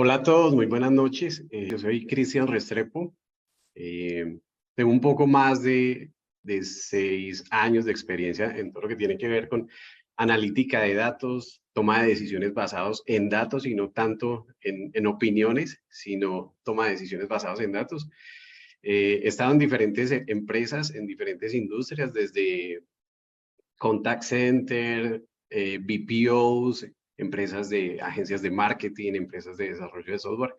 Hola a todos, muy buenas noches. Yo soy Cristian Restrepo. Tengo un poco más de 6 años de experiencia en todo lo que tiene que ver con analítica de datos, toma de decisiones basados en datos y no tanto en opiniones, sino toma de decisiones basados en datos. He estado en diferentes empresas, en diferentes industrias, desde contact center, BPOs, empresas de agencias de marketing, empresas de desarrollo de software.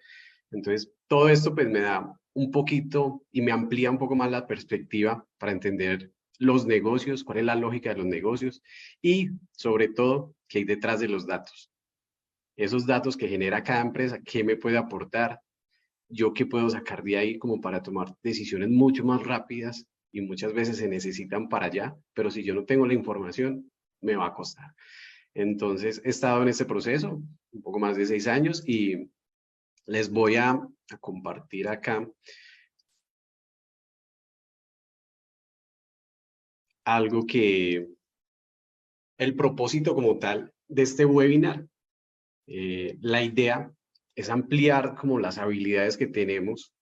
Entonces, todo esto pues me da un poquito y me amplía un poco más la perspectiva para entender los negocios, cuál es la lógica de los negocios y sobre todo qué hay detrás de los datos. Esos datos que genera cada empresa, qué me puede aportar, yo qué puedo sacar de ahí como para tomar decisiones mucho más rápidas y muchas veces se necesitan para allá, pero si yo no tengo la información, me va a costar. Entonces, he estado en este proceso un poco más de 6 años y les voy a compartir acá algo que, el propósito como tal de este webinar, la idea es ampliar como las habilidades que tenemos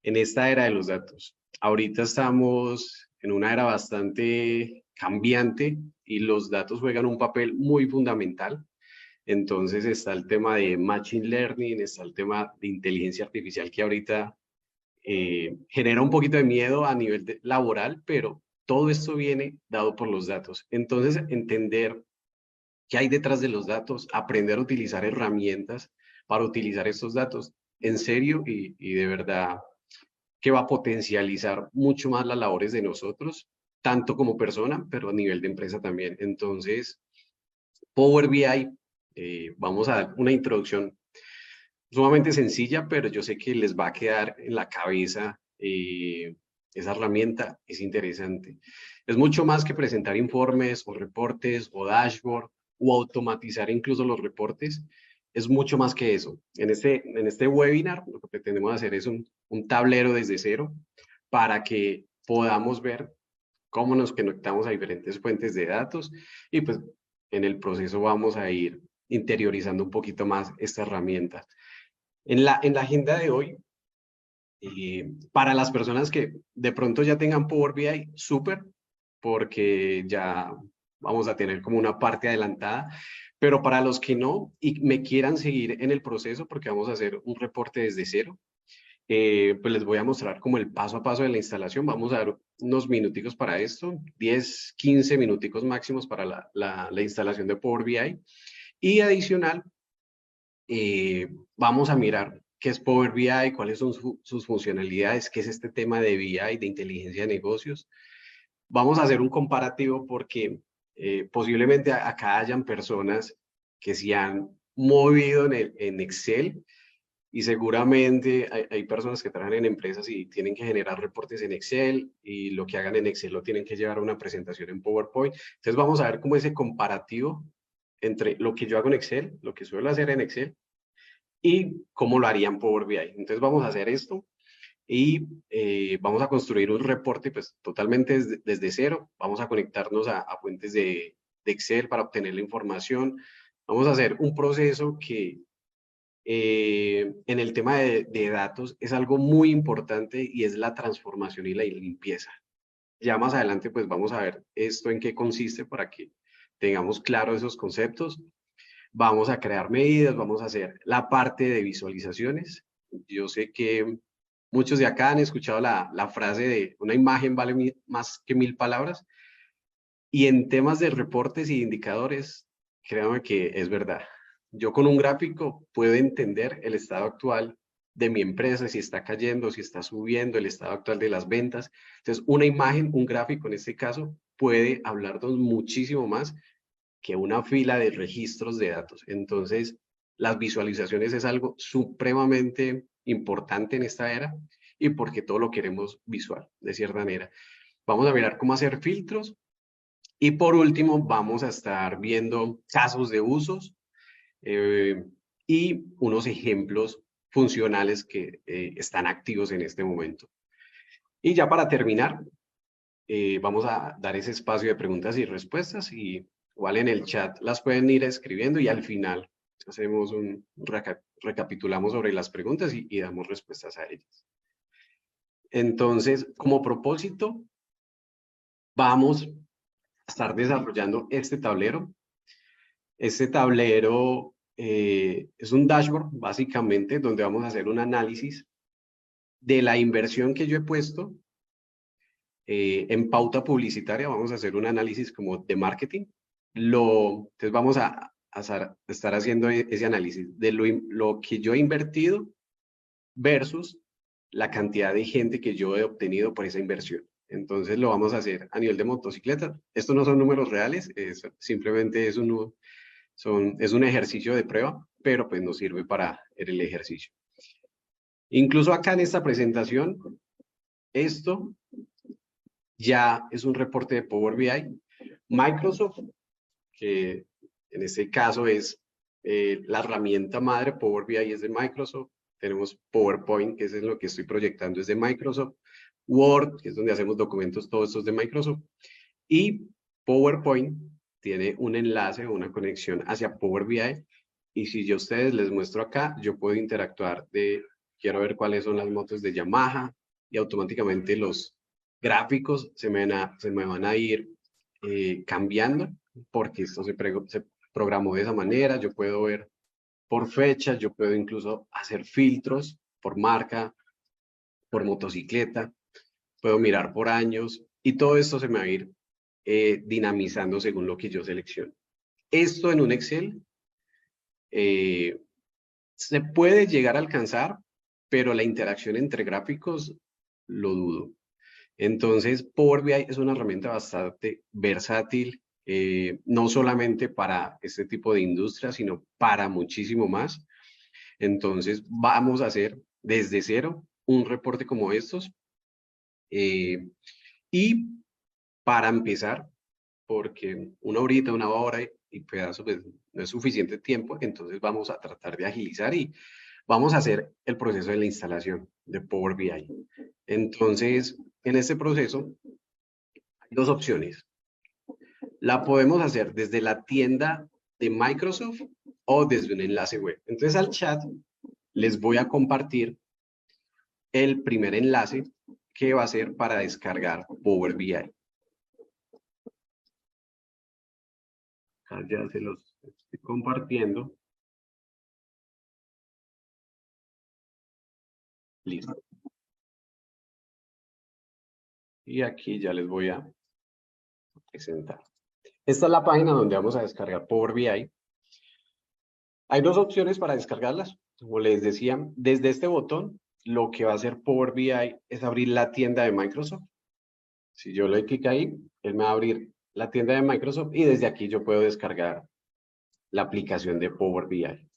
en esta era de los datos. Ahorita estamos en una era bastante cambiante y los datos juegan un papel muy fundamental. Entonces está el tema de Machine Learning, está el tema de inteligencia artificial que ahorita genera un poquito de miedo a nivel laboral, pero todo esto viene dado por los datos. Entonces, entender qué hay detrás de los datos, aprender a utilizar herramientas para utilizar estos datos en serio y de verdad que va a potencializar mucho más las labores de nosotros, tanto como persona, pero a nivel de empresa también. Entonces, Power BI, vamos a dar una introducción sumamente sencilla, pero yo sé que les va a quedar en la cabeza esa herramienta, es interesante. Es mucho más que presentar informes o reportes o dashboard o automatizar incluso los reportes. Es mucho más que eso. En este webinar lo que pretendemos hacer es un tablero desde cero para que podamos ver cómo nos conectamos a diferentes fuentes de datos y pues en el proceso vamos a ir interiorizando un poquito más esta herramienta. En la agenda de hoy, para las personas que de pronto ya tengan Power BI, súper, porque ya vamos a tener como una parte adelantada, pero para los que no y me quieran seguir en el proceso, porque vamos a hacer un reporte desde cero, pues les voy a mostrar como el paso a paso de la instalación. Vamos a dar unos minuticos para esto, 10, 15 minuticos máximos para la instalación de Power BI. Y adicional, vamos a mirar qué es Power BI, cuáles son sus funcionalidades, qué es este tema de BI, de inteligencia de negocios. Vamos a hacer un comparativo porque posiblemente acá hayan personas que se han movido en Excel y seguramente hay personas que trabajan en empresas y tienen que generar reportes en Excel y lo que hagan en Excel lo tienen que llevar a una presentación en PowerPoint. Entonces vamos a ver cómo ese comparativo entre lo que yo hago en Excel, lo que suelo hacer en Excel y cómo lo haría en Power BI. Entonces vamos a hacer esto y vamos a construir un reporte pues totalmente desde cero. Vamos a conectarnos a fuentes de Excel para obtener la información. Vamos a hacer un proceso que en el tema de datos es algo muy importante y es la transformación y la limpieza. Ya más adelante pues vamos a ver esto en qué consiste para que tengamos claro esos conceptos. Vamos a crear medidas, vamos a hacer la parte de visualizaciones. Yo sé que muchos de acá han escuchado la frase de una imagen vale más que 1000 palabras y en temas de reportes y indicadores, créanme que es verdad. Yo con un gráfico puedo entender el estado actual de mi empresa, si está cayendo, si está subiendo, el estado actual de las ventas. Entonces, una imagen, un gráfico en este caso, puede hablarnos muchísimo más que una fila de registros de datos. Entonces, las visualizaciones es algo supremamente importante en esta era y porque todo lo queremos visual, de cierta manera. Vamos a mirar cómo hacer filtros y por último, vamos a estar viendo casos de usos eh, y unos ejemplos funcionales que están activos en este momento. Y ya para terminar, vamos a dar ese espacio de preguntas y respuestas y igual en el chat las pueden ir escribiendo y al final hacemos recapitulamos sobre las preguntas y damos respuestas a ellas. Entonces, como propósito, vamos a estar desarrollando este tablero. Este tablero es un dashboard, básicamente, donde vamos a hacer un análisis de la inversión que yo he puesto en pauta publicitaria. Vamos a hacer un análisis como de marketing. Entonces vamos a estar haciendo ese análisis de lo que yo he invertido versus la cantidad de gente que yo he obtenido por esa inversión. Entonces lo vamos a hacer a nivel de motocicleta. Estos no son números reales, simplemente es un ejercicio de prueba, pero pues nos sirve para el ejercicio. Incluso acá en esta presentación, esto ya es un reporte de Power BI. Microsoft, que en este caso es la herramienta madre, Power BI es de Microsoft. Tenemos PowerPoint, que es en lo que estoy proyectando, es de Microsoft. Word, que es donde hacemos documentos, todos estos de Microsoft. Y PowerPoint tiene un enlace o una conexión hacia Power BI. Y si yo a ustedes les muestro acá, yo puedo interactuar quiero ver cuáles son las motos de Yamaha, y automáticamente los gráficos se me van a ir cambiando, porque esto se programó de esa manera. Yo puedo ver por fecha, yo puedo incluso hacer filtros por marca, por motocicleta, puedo mirar por años, y todo esto se me va a ir dinamizando según lo que yo seleccione. Esto en un Excel se puede llegar a alcanzar, pero la interacción entre gráficos lo dudo. Entonces, Power BI es una herramienta bastante versátil, no solamente para este tipo de industria, sino para muchísimo más. Entonces, vamos a hacer desde cero un reporte como estos. Y para empezar, porque una horita, una hora y pedazo, pues no es suficiente tiempo, entonces vamos a tratar de agilizar y vamos a hacer el proceso de la instalación de Power BI. Entonces, en este proceso hay dos opciones. La podemos hacer desde la tienda de Microsoft o desde un enlace web. Entonces, al chat les voy a compartir el primer enlace que va a ser para descargar Power BI. Ya se los estoy compartiendo. Listo. Y aquí ya les voy a presentar. Esta es la página donde vamos a descargar Power BI. Hay dos opciones para descargarlas. Como les decía, desde este botón, lo que va a hacer Power BI es abrir la tienda de Microsoft. Si yo le doy clic ahí, él me va a abrir la tienda de Microsoft y desde aquí yo puedo descargar la aplicación de Power BI.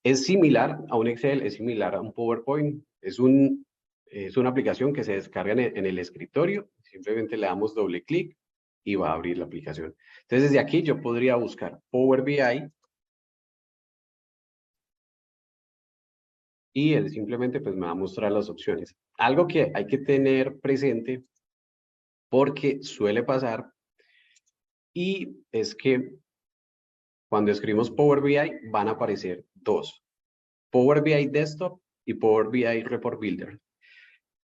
Es similar a un Excel, es similar a un PowerPoint. Es una aplicación que se descarga en el escritorio. Simplemente le damos doble clic y va a abrir la aplicación. Entonces, desde aquí yo podría buscar Power BI y él simplemente pues me va a mostrar las opciones. Algo que hay que tener presente, porque suele pasar, y es que cuando escribimos Power BI van a aparecer dos: Power BI Desktop y Power BI Report Builder.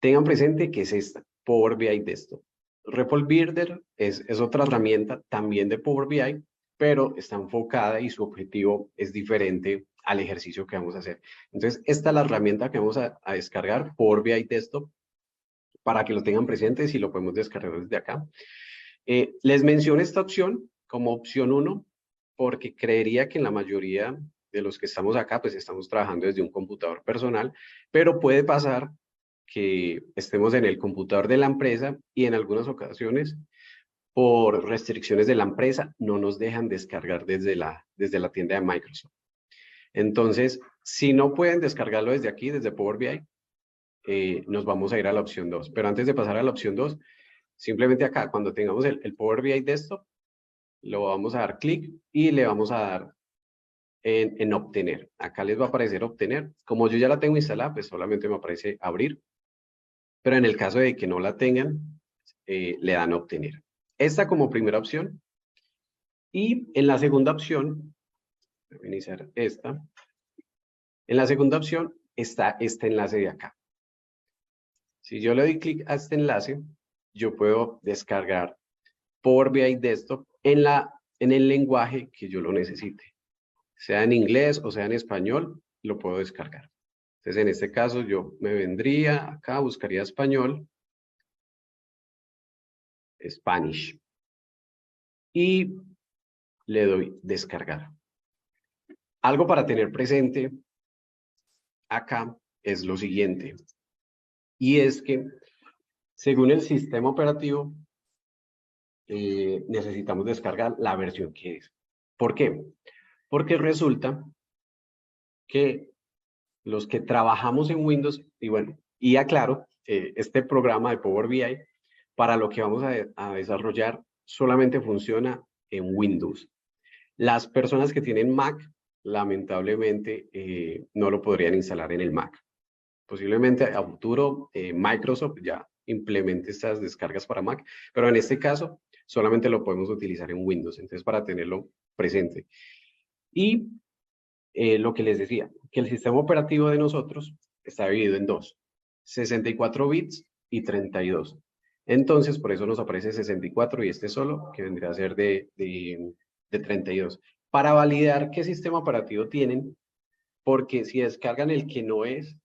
Tengan presente que es esta, Power BI Desktop. Report Builder es otra herramienta también de Power BI, pero está enfocada y su objetivo es diferente al ejercicio que vamos a hacer. Entonces, esta es la herramienta que vamos a descargar, Power BI Desktop, para que lo tengan presentes y lo podemos descargar desde acá. Les menciono esta opción como opción 1, porque creería que en la mayoría de los que estamos acá, pues estamos trabajando desde un computador personal, pero puede pasar que estemos en el computador de la empresa y en algunas ocasiones, por restricciones de la empresa, no nos dejan descargar desde la tienda de Microsoft. Entonces, si no pueden descargarlo desde aquí, desde Power BI, nos vamos a ir a la opción 2. Pero antes de pasar a la opción 2, simplemente acá, cuando tengamos el Power BI Desktop, lo vamos a dar clic y le vamos a dar en obtener. Acá les va a aparecer obtener. Como yo ya la tengo instalada, pues solamente me aparece abrir. Pero en el caso de que no la tengan, le dan obtener. Esta como primera opción. Y en la segunda opción, Voy a iniciar esta. En la segunda opción está este enlace de acá. Si yo le doy clic a este enlace, yo puedo descargar Power BI Desktop en el lenguaje que yo lo necesite. Sea en inglés o sea en español, lo puedo descargar. Entonces, en este caso, yo me vendría acá, buscaría español, Spanish, y le doy descargar. Algo para tener presente acá es lo siguiente, y es que según el sistema operativo, necesitamos descargar la versión que es. ¿Por qué? Porque resulta que los que trabajamos en Windows, y bueno, y aclaro, este programa de Power BI, para lo que vamos a desarrollar, solamente funciona en Windows. Las personas que tienen Mac, lamentablemente, no lo podrían instalar en el Mac. Posiblemente a futuro Microsoft ya implemente estas descargas para Mac, pero en este caso solamente lo podemos utilizar en Windows, entonces para tenerlo presente. Y lo que les decía, que el sistema operativo de nosotros está dividido en dos, 64 bits y 32. Entonces, por eso nos aparece 64 y este solo, que vendría a ser de 32. Para validar qué sistema operativo tienen, porque si descargan el que no es,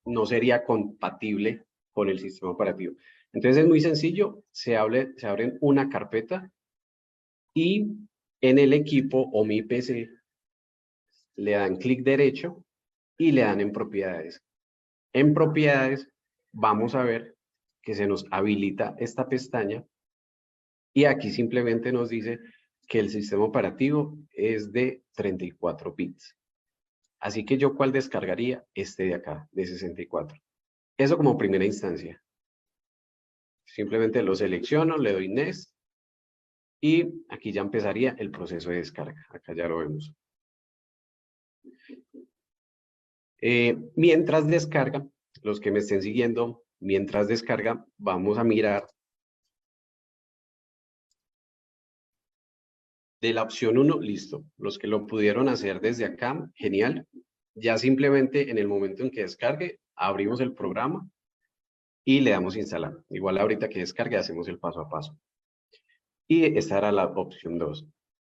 no sería compatible con el sistema operativo. Entonces es muy sencillo, se abren una carpeta y en el equipo o mi PC le dan clic derecho y le dan en propiedades. En propiedades vamos a ver que se nos habilita esta pestaña y aquí simplemente nos dice que el sistema operativo es de 34 bits. Así que yo, ¿cuál descargaría? Este de acá, de 64. Eso como primera instancia. Simplemente lo selecciono, le doy Next y aquí ya empezaría el proceso de descarga. Acá ya lo vemos. Mientras descarga, los que me estén siguiendo, mientras descarga, vamos a mirar de la opción 1, listo. Los que lo pudieron hacer desde acá, genial. Ya simplemente en el momento en que descargue, abrimos el programa y le damos instalar. Igual ahorita que descargue, hacemos el paso a paso. Y esta era la opción 2.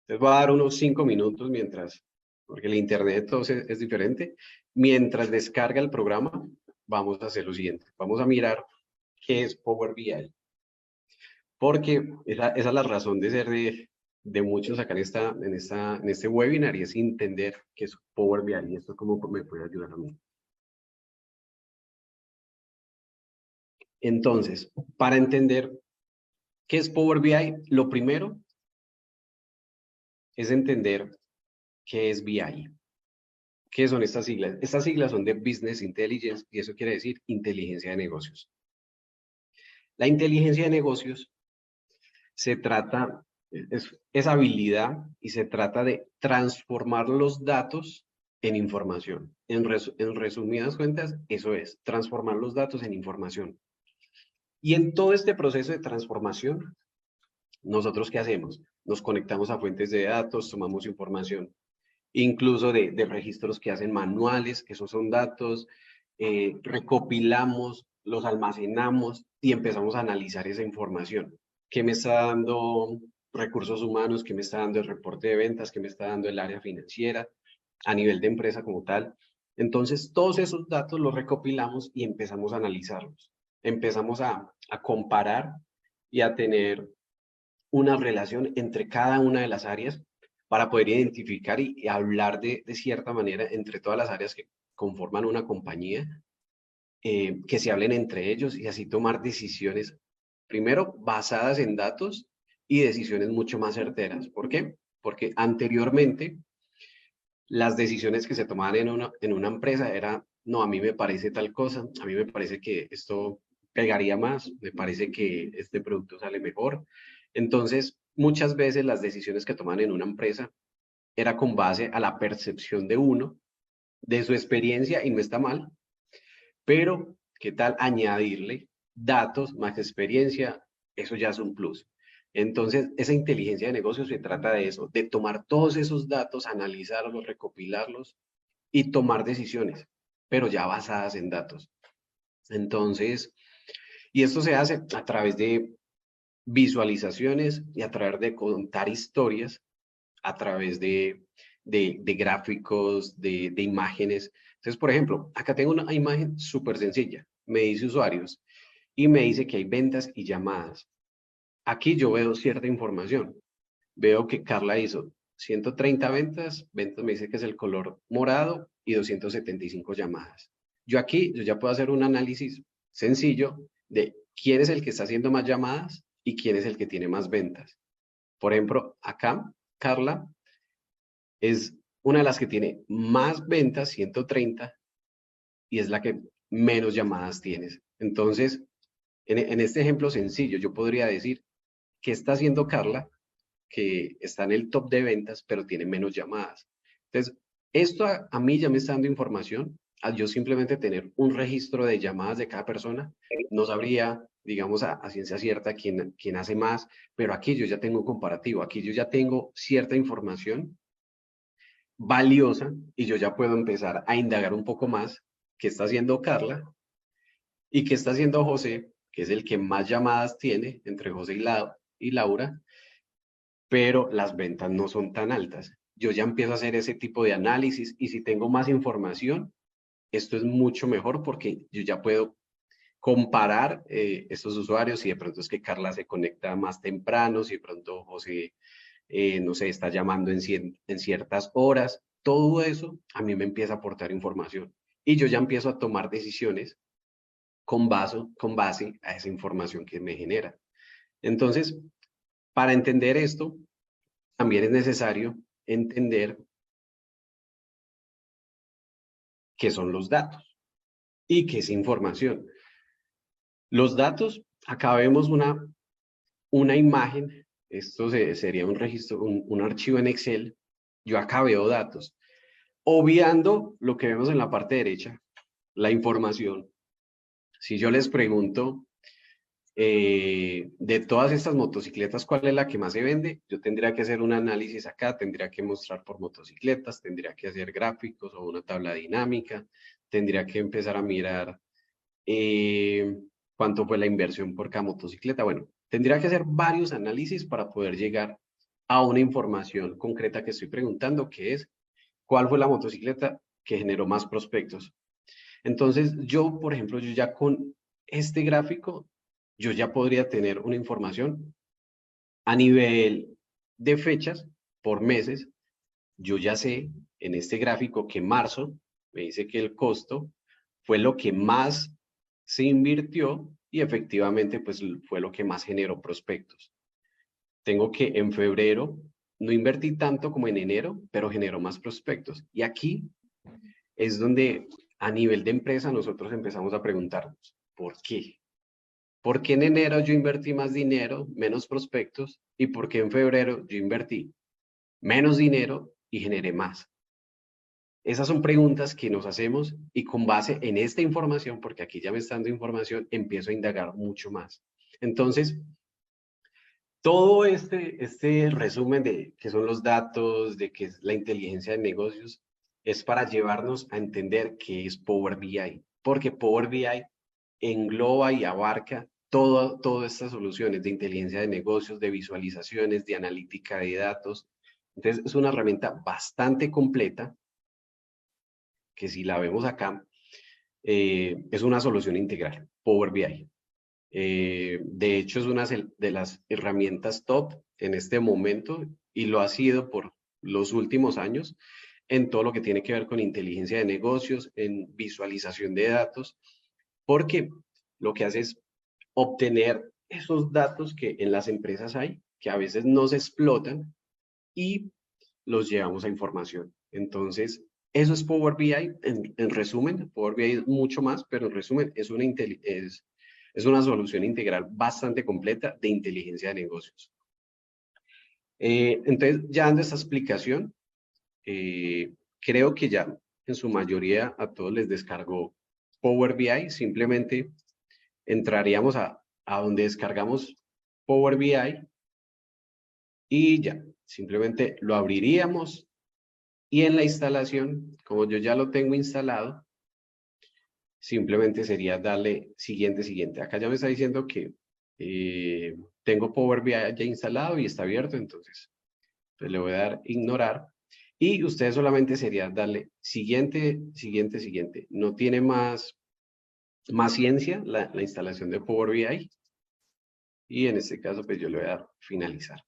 Les voy a dar unos 5 minutos mientras, porque el internet entonces es diferente. Mientras descarga el programa, vamos a hacer lo siguiente. Vamos a mirar qué es Power BI. Porque esa es la razón de ser de muchos acá en este webinar, y es entender qué es Power BI y esto cómo me puede ayudar a mí. Entonces, para entender qué es Power BI, lo primero es entender qué es BI. ¿Qué son estas siglas? Estas siglas son de Business Intelligence y eso quiere decir inteligencia de negocios. La inteligencia de negocios se trata, es habilidad y se trata de transformar los datos en información. En resumidas cuentas, eso es, transformar los datos en información. Y en todo este proceso de transformación, ¿nosotros qué hacemos? Nos conectamos a fuentes de datos, tomamos información, incluso de registros que hacen manuales, que esos son datos, recopilamos, los almacenamos y empezamos a analizar esa información. ¿Qué me está dando recursos humanos? ¿Qué me está dando el reporte de ventas? ¿Qué me está dando el área financiera a nivel de empresa como tal? Entonces, todos esos datos los recopilamos y empezamos a analizarlos. Empezamos a comparar y a tener una relación entre cada una de las áreas para poder identificar y hablar de cierta manera entre todas las áreas que conforman una compañía, que se hablen entre ellos y así tomar decisiones, primero basadas en datos y decisiones mucho más certeras. ¿Por qué? Porque anteriormente las decisiones que se tomaban en una empresa era, no, a mí me parece tal cosa, a mí me parece que esto pegaría más, me parece que este producto sale mejor. Entonces, muchas veces las decisiones que toman en una empresa era con base a la percepción de uno, de su experiencia, y no está mal, pero ¿qué tal añadirle datos más experiencia? Eso ya es un plus. Entonces, esa inteligencia de negocios se trata de eso, de tomar todos esos datos, analizarlos, recopilarlos y tomar decisiones, pero ya basadas en datos. Entonces, y esto se hace a través de visualizaciones y a través de contar historias, a través de gráficos, de imágenes. Entonces, por ejemplo, acá tengo una imagen súper sencilla. Me dice usuarios y me dice que hay ventas y llamadas. Aquí yo veo cierta información. Veo que Carla hizo 130 ventas, ventas me dice que es el color morado y 275 llamadas. Yo ya puedo hacer un análisis sencillo de quién es el que está haciendo más llamadas y quién es el que tiene más ventas. Por ejemplo, acá, Carla es una de las que tiene más ventas, 130, y es la que menos llamadas tienes. Entonces, en este ejemplo sencillo, yo podría decir, ¿qué está haciendo Carla? Que está en el top de ventas, pero tiene menos llamadas. Entonces, esto a mí ya me está dando información. Al yo simplemente tener un registro de llamadas de cada persona, no sabría, digamos, a ciencia cierta quién hace más, pero aquí yo ya tengo un comparativo, aquí yo ya tengo cierta información valiosa y yo ya puedo empezar a indagar un poco más qué está haciendo Carla y qué está haciendo José, que es el que más llamadas tiene entre José y Laura, pero las ventas no son tan altas. Yo ya empiezo a hacer ese tipo de análisis y si tengo más información, esto es mucho mejor porque yo ya puedo comparar estos usuarios, si de pronto es que Carla se conecta más temprano, si de pronto José, no sé, está llamando en ciertas horas, todo eso a mí me empieza a aportar información y yo ya empiezo a tomar decisiones con base a esa información que me genera. Entonces, para entender esto, también es necesario entender qué son los datos y qué es información. Los datos, acá vemos una imagen, esto sería un registro, un archivo en Excel. Yo acá veo datos, obviando lo que vemos en la parte derecha, la información. Si yo les pregunto, de todas estas motocicletas, ¿cuál es la que más se vende? Yo tendría que hacer un análisis acá, tendría que mostrar por motocicletas, tendría que hacer gráficos o una tabla dinámica, tendría que empezar a mirar eh, cuánto fue la inversión por cada motocicleta. Bueno, tendría que hacer varios análisis para poder llegar a una información concreta que estoy preguntando, que es cuál fue la motocicleta que generó más prospectos. Entonces, yo, por ejemplo, yo ya con este gráfico, yo ya podría tener una información a nivel de fechas por meses. Yo ya sé en este gráfico que marzo me dice que el costo fue lo que más se invirtió y efectivamente pues fue lo que más generó prospectos. Tengo que en febrero no invertí tanto como en enero, pero generó más prospectos. Y aquí es donde a nivel de empresa nosotros empezamos a preguntarnos, ¿por qué? ¿Por qué en enero yo invertí más dinero, menos prospectos? ¿Y por qué en febrero yo invertí menos dinero y generé más? Esas son preguntas que nos hacemos y con base en esta información, porque aquí ya me está dando información, empiezo a indagar mucho más. Entonces, todo este resumen de qué son los datos, de qué es la inteligencia de negocios, es para llevarnos a entender qué es Power BI, porque Power BI engloba y abarca todas estas soluciones de inteligencia de negocios, de visualizaciones, de analítica de datos. Entonces, es una herramienta bastante completa que si la vemos acá, es una solución integral, Power BI. De hecho, es una de las herramientas top en este momento y lo ha sido por los últimos años en todo lo que tiene que ver con inteligencia de negocios, en visualización de datos, porque lo que hace es obtener esos datos que en las empresas hay, que a veces no se explotan y los llevamos a información. Entonces, eso es Power BI en resumen. Power BI es mucho más, pero en resumen es una solución integral bastante completa de inteligencia de negocios. Entonces, ya dando esta explicación, creo que ya en su mayoría a todos les descargó Power BI. Simplemente entraríamos a donde descargamos Power BI y ya, simplemente lo abriríamos y en la instalación, como yo ya lo tengo instalado, simplemente sería darle siguiente, siguiente. Acá ya me está diciendo que tengo Power BI ya instalado y está abierto, entonces pues le voy a dar ignorar. Y ustedes solamente sería darle siguiente, siguiente, siguiente. No tiene más ciencia la instalación de Power BI. Y en este caso, pues yo le voy a dar finalizar.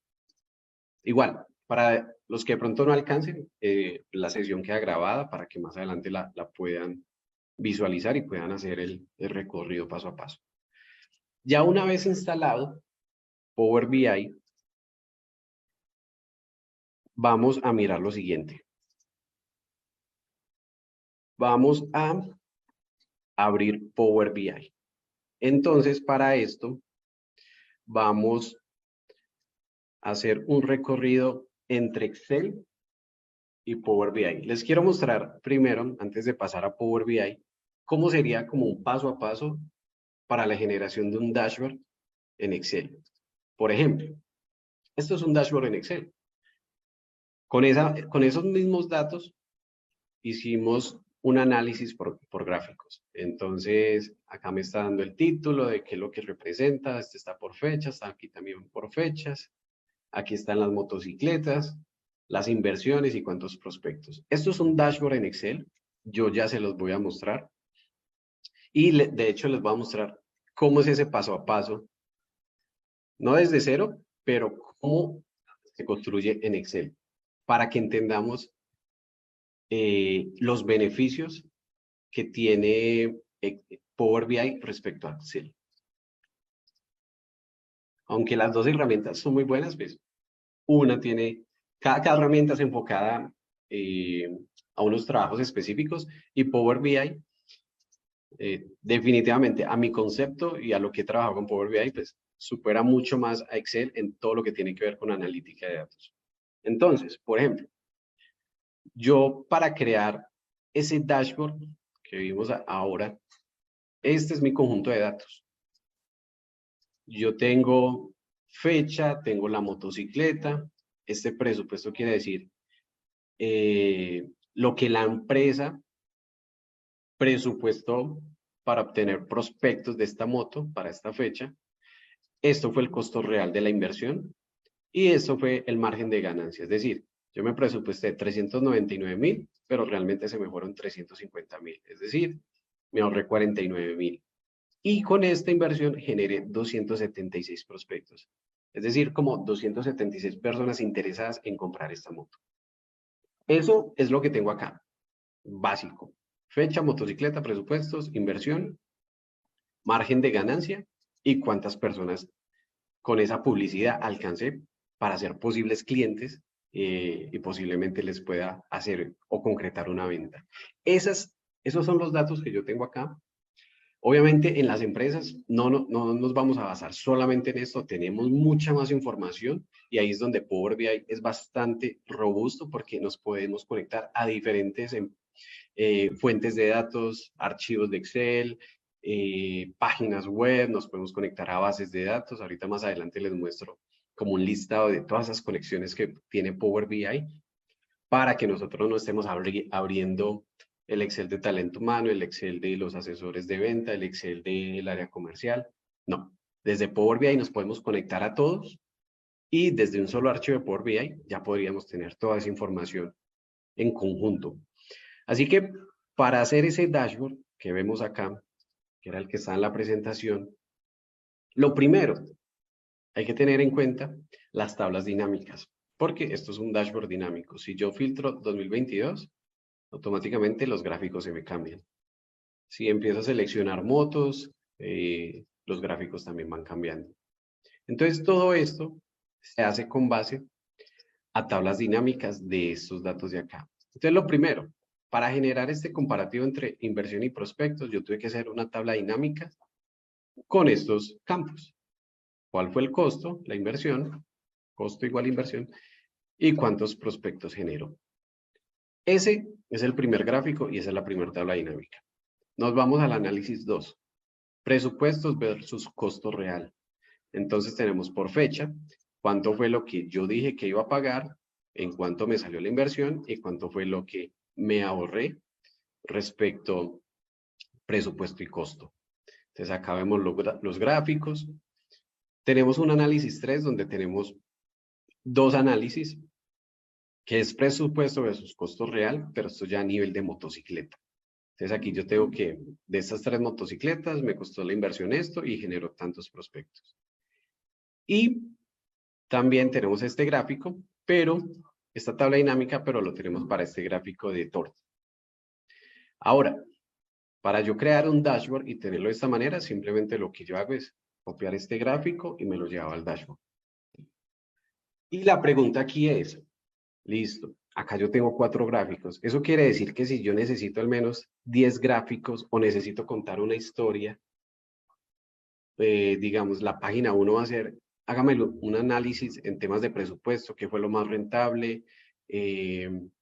Igual, para los que de pronto no alcancen, la sesión queda grabada para que más adelante la puedan visualizar y puedan hacer el recorrido paso a paso. Ya una vez instalado Power BI, vamos a mirar lo siguiente. Vamos a abrir Power BI. Entonces, para esto, vamos a hacer un recorrido entre Excel y Power BI. Les quiero mostrar primero, antes de pasar a Power BI, cómo sería como un paso a paso para la generación de un dashboard en Excel. Por ejemplo, esto es un dashboard en Excel. Con esos mismos datos hicimos un análisis por gráficos. Entonces, acá me está dando el título de qué es lo que representa. Este está por fechas, aquí también por fechas. Aquí están las motocicletas, las inversiones y cuántos prospectos. Esto es un dashboard en Excel. Yo ya se los voy a mostrar. Y de hecho les voy a mostrar cómo es ese paso a paso. No desde cero, pero cómo se construye en Excel. Para que entendamos los beneficios que tiene Power BI respecto a Excel. Aunque las dos herramientas son muy buenas, pues una tiene, cada herramienta es enfocada a unos trabajos específicos y Power BI, definitivamente a mi concepto y a lo que he trabajado con Power BI, pues supera mucho más a Excel en todo lo que tiene que ver con analítica de datos. Entonces, por ejemplo, yo para crear ese dashboard que vimos ahora, este es mi conjunto de datos. Yo tengo fecha, tengo la motocicleta, este presupuesto quiere decir lo que la empresa presupuestó para obtener prospectos de esta moto para esta fecha. Esto fue el costo real de la inversión y esto fue el margen de ganancia. Es decir, yo me presupuesté 399,000, pero realmente se me fueron 350,000. Es decir, me ahorré 49,000. Y con esta inversión generé 276 prospectos. Es decir, como 276 personas interesadas en comprar esta moto. Eso es lo que tengo acá, básico. Fecha, motocicleta, presupuestos, inversión, margen de ganancia y cuántas personas con esa publicidad alcancé para ser posibles clientes y posiblemente les pueda hacer o concretar una venta. Esos son los datos que yo tengo acá. Obviamente en las empresas no nos vamos a basar solamente en esto, tenemos mucha más información y ahí es donde Power BI es bastante robusto porque nos podemos conectar a diferentes fuentes de datos, archivos de Excel, páginas web, nos podemos conectar a bases de datos. Ahorita más adelante les muestro como un listado de todas esas conexiones que tiene Power BI para que nosotros no estemos abriendo el Excel de talento humano, el Excel de los asesores de venta, el Excel del área comercial. No, desde Power BI nos podemos conectar a todos y desde un solo archivo de Power BI ya podríamos tener toda esa información en conjunto. Así que para hacer ese dashboard que vemos acá, que era el que está en la presentación, lo primero, hay que tener en cuenta las tablas dinámicas, porque esto es un dashboard dinámico. Si yo filtro 2022, automáticamente los gráficos se me cambian. Si empiezo a seleccionar motos, los gráficos también van cambiando. Entonces, todo esto se hace con base a tablas dinámicas de estos datos de acá. Entonces, lo primero, para generar este comparativo entre inversión y prospectos, yo tuve que hacer una tabla dinámica con estos campos. ¿Cuál fue el costo? La inversión, costo igual inversión, y cuántos prospectos generó. Ese es el primer gráfico y esa es la primera tabla dinámica. Nos vamos al análisis 2. Presupuestos versus costo real. Entonces tenemos por fecha cuánto fue lo que yo dije que iba a pagar, en cuánto me salió la inversión y cuánto fue lo que me ahorré respecto presupuesto y costo. Entonces acá vemos los gráficos. Tenemos un análisis 3 donde tenemos dos análisis, que es presupuesto versus costo real, pero esto ya a nivel de motocicleta. Entonces aquí yo tengo que, de estas 3 motocicletas, me costó la inversión esto y generó tantos prospectos. Y también tenemos este gráfico, pero esta tabla dinámica, pero lo tenemos para este gráfico de torta. Ahora, para yo crear un dashboard y tenerlo de esta manera, simplemente lo que yo hago es copiar este gráfico y me lo llevo al dashboard. Y la pregunta aquí es, listo, acá yo tengo 4 gráficos. Eso quiere decir que si yo necesito al menos 10 gráficos o necesito contar una historia, digamos, la página 1 va a ser, hágamelo un análisis en temas de presupuesto, qué fue lo más rentable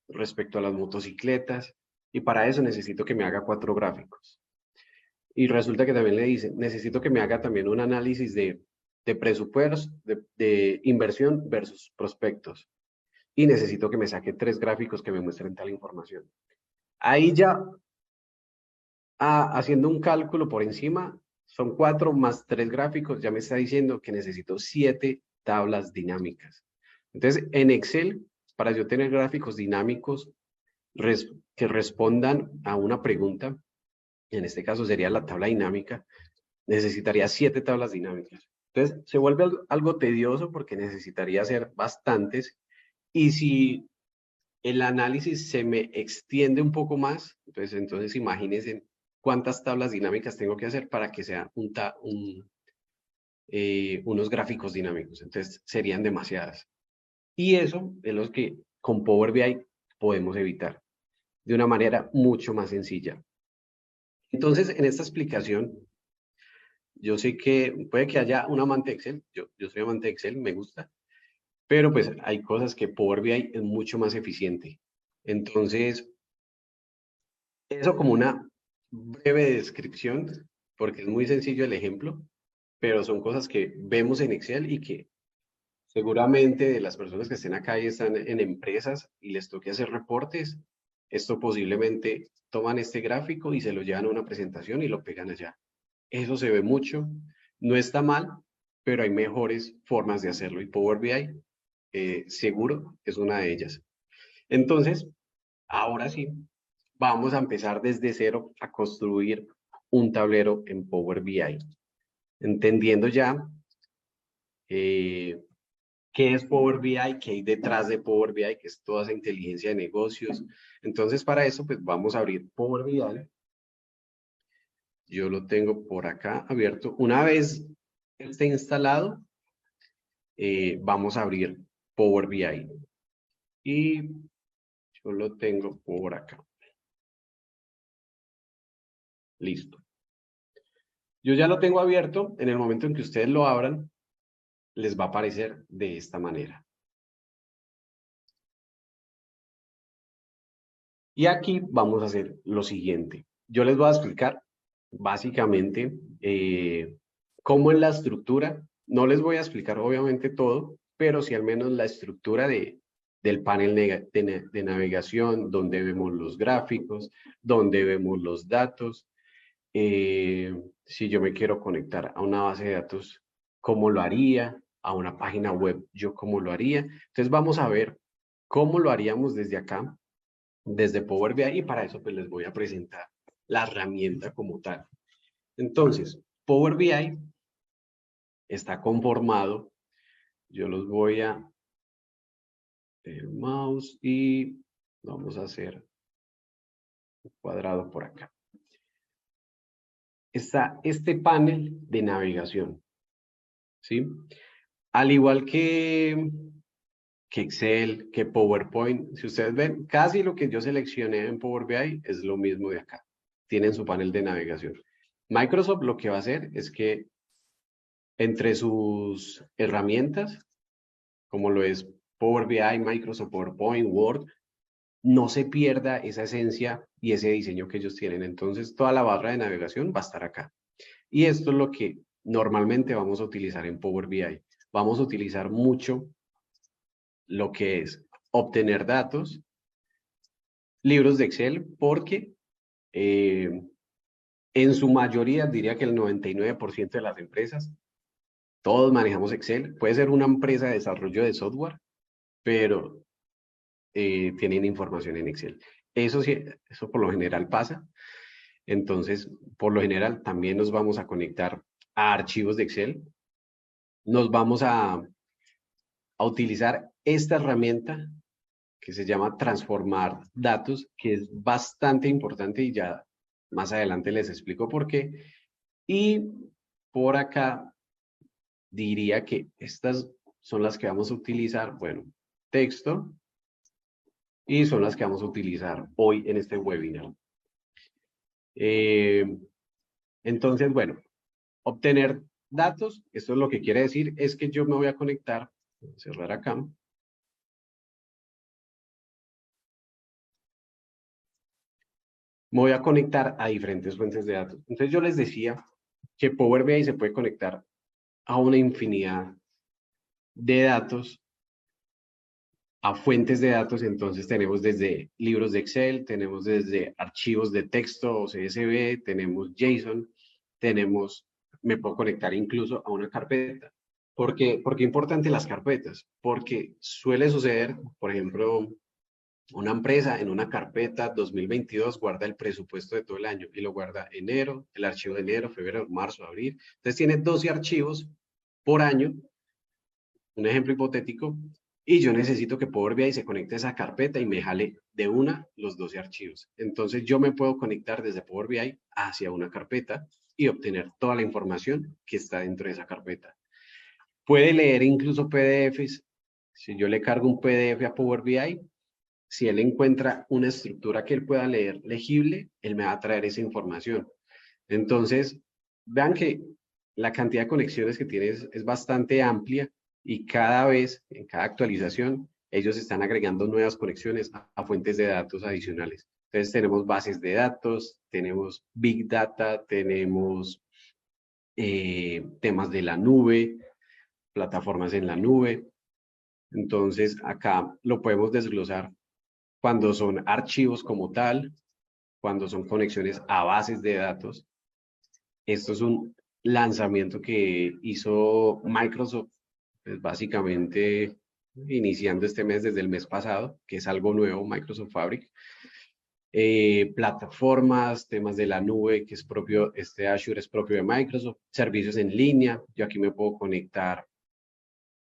respecto a las motocicletas, y para eso necesito que me haga 4 gráficos. Y resulta que también le dice, necesito que me haga también un análisis de presupuestos, de inversión versus prospectos. Y necesito que me saque 3 gráficos que me muestren tal información. Ahí ya, haciendo un cálculo por encima, son 4 más 3 gráficos, ya me está diciendo que necesito 7 tablas dinámicas. Entonces, en Excel, para yo tener gráficos dinámicos que respondan a una pregunta, en este caso sería la tabla dinámica, necesitaría 7 tablas dinámicas. Entonces, se vuelve algo tedioso porque necesitaría hacer bastantes. Y si el análisis se me extiende un poco más, entonces imagínense cuántas tablas dinámicas tengo que hacer para que sea unos gráficos dinámicos. Entonces, serían demasiadas. Y eso es lo que con Power BI podemos evitar de una manera mucho más sencilla. Entonces, en esta explicación, yo sé que puede que haya un amante de Excel, yo soy amante de Excel, me gusta, pero pues hay cosas que Power BI es mucho más eficiente. Entonces, eso como una breve descripción, porque es muy sencillo el ejemplo, pero son cosas que vemos en Excel y que seguramente de las personas que estén acá y están en empresas y les toque hacer reportes, esto posiblemente toman este gráfico y se lo llevan a una presentación y lo pegan allá. Eso se ve mucho, no está mal, pero hay mejores formas de hacerlo y Power BI seguro es una de ellas. Entonces, ahora sí, vamos a empezar desde cero a construir un tablero en Power BI, entendiendo ya qué es Power BI, qué hay detrás de Power BI, que es toda esa inteligencia de negocios. Entonces, para eso, pues vamos a abrir Power BI. Yo lo tengo por acá abierto. Una vez esté instalado, vamos a abrir Power BI. Y yo lo tengo por acá. Listo. Yo ya lo tengo abierto. En el momento en que ustedes lo abran, les va a aparecer de esta manera. Y aquí vamos a hacer lo siguiente. Yo les voy a explicar básicamente cómo es la estructura. No les voy a explicar obviamente todo, pero sí al menos la estructura del panel de navegación, donde vemos los gráficos, donde vemos los datos. Si yo me quiero conectar a una base de datos, ¿cómo lo haría? A una página web, ¿yo cómo lo haría? Entonces vamos a ver cómo lo haríamos desde acá, desde Power BI, y para eso pues les voy a presentar la herramienta como tal. Entonces, Power BI está conformado, yo los voy a el mouse y vamos a hacer un cuadrado por acá. Está este panel de navegación, ¿sí? Al igual que Excel, que PowerPoint, si ustedes ven, casi lo que yo seleccioné en Power BI es lo mismo de acá. Tienen su panel de navegación. Microsoft lo que va a hacer es que entre sus herramientas, como lo es Power BI, Microsoft PowerPoint, Word, no se pierda esa esencia y ese diseño que ellos tienen. Entonces, toda la barra de navegación va a estar acá. Y esto es lo que normalmente vamos a utilizar en Power BI. vamos a utilizar mucho lo que es obtener datos, libros de Excel, porque en su mayoría, diría que el 99% de las empresas, todos manejamos Excel. Puede ser una empresa de desarrollo de software, pero tienen información en Excel. Eso sí, eso por lo general pasa. Entonces, por lo general, también nos vamos a conectar a archivos de Excel. Nos vamos a utilizar esta herramienta que se llama transformar datos, que es bastante importante y ya más adelante les explico por qué. Y por acá diría que estas son las que vamos a utilizar, bueno, texto, y son las que vamos a utilizar hoy en este webinar. Entonces, bueno, obtener datos, esto es lo que quiere decir, es que yo me voy a conectar, voy a cerrar acá. Me voy a conectar a diferentes fuentes de datos. Entonces yo les decía que Power BI se puede conectar a una infinidad de datos, a fuentes de datos. Entonces tenemos desde libros de Excel, tenemos desde archivos de texto o CSV, tenemos JSON, me puedo conectar incluso a una carpeta. ¿Por qué importante las carpetas? Porque suele suceder, por ejemplo, una empresa en una carpeta 2022 guarda el presupuesto de todo el año y lo guarda enero, el archivo de enero, febrero, marzo, abril. Entonces tiene 12 archivos por año, un ejemplo hipotético, y yo necesito que Power BI se conecte a esa carpeta y me jale de una los 12 archivos. Entonces yo me puedo conectar desde Power BI hacia una carpeta y obtener toda la información que está dentro de esa carpeta. Puede leer incluso PDFs. Si yo le cargo un PDF a Power BI, si él encuentra una estructura que él pueda leer legible, él me va a traer esa información. Entonces, vean que la cantidad de conexiones que tiene es bastante amplia y cada vez, en cada actualización, ellos están agregando nuevas conexiones a fuentes de datos adicionales. Entonces, tenemos bases de datos, tenemos Big Data, tenemos temas de la nube, plataformas en la nube. Entonces, acá lo podemos desglosar cuando son archivos como tal, cuando son conexiones a bases de datos. Esto es un lanzamiento que hizo Microsoft, pues básicamente iniciando este mes, desde el mes pasado, que es algo nuevo, Microsoft Fabric. Plataformas, temas de la nube, que es propio, Azure es propio de Microsoft, servicios en línea, yo aquí me puedo conectar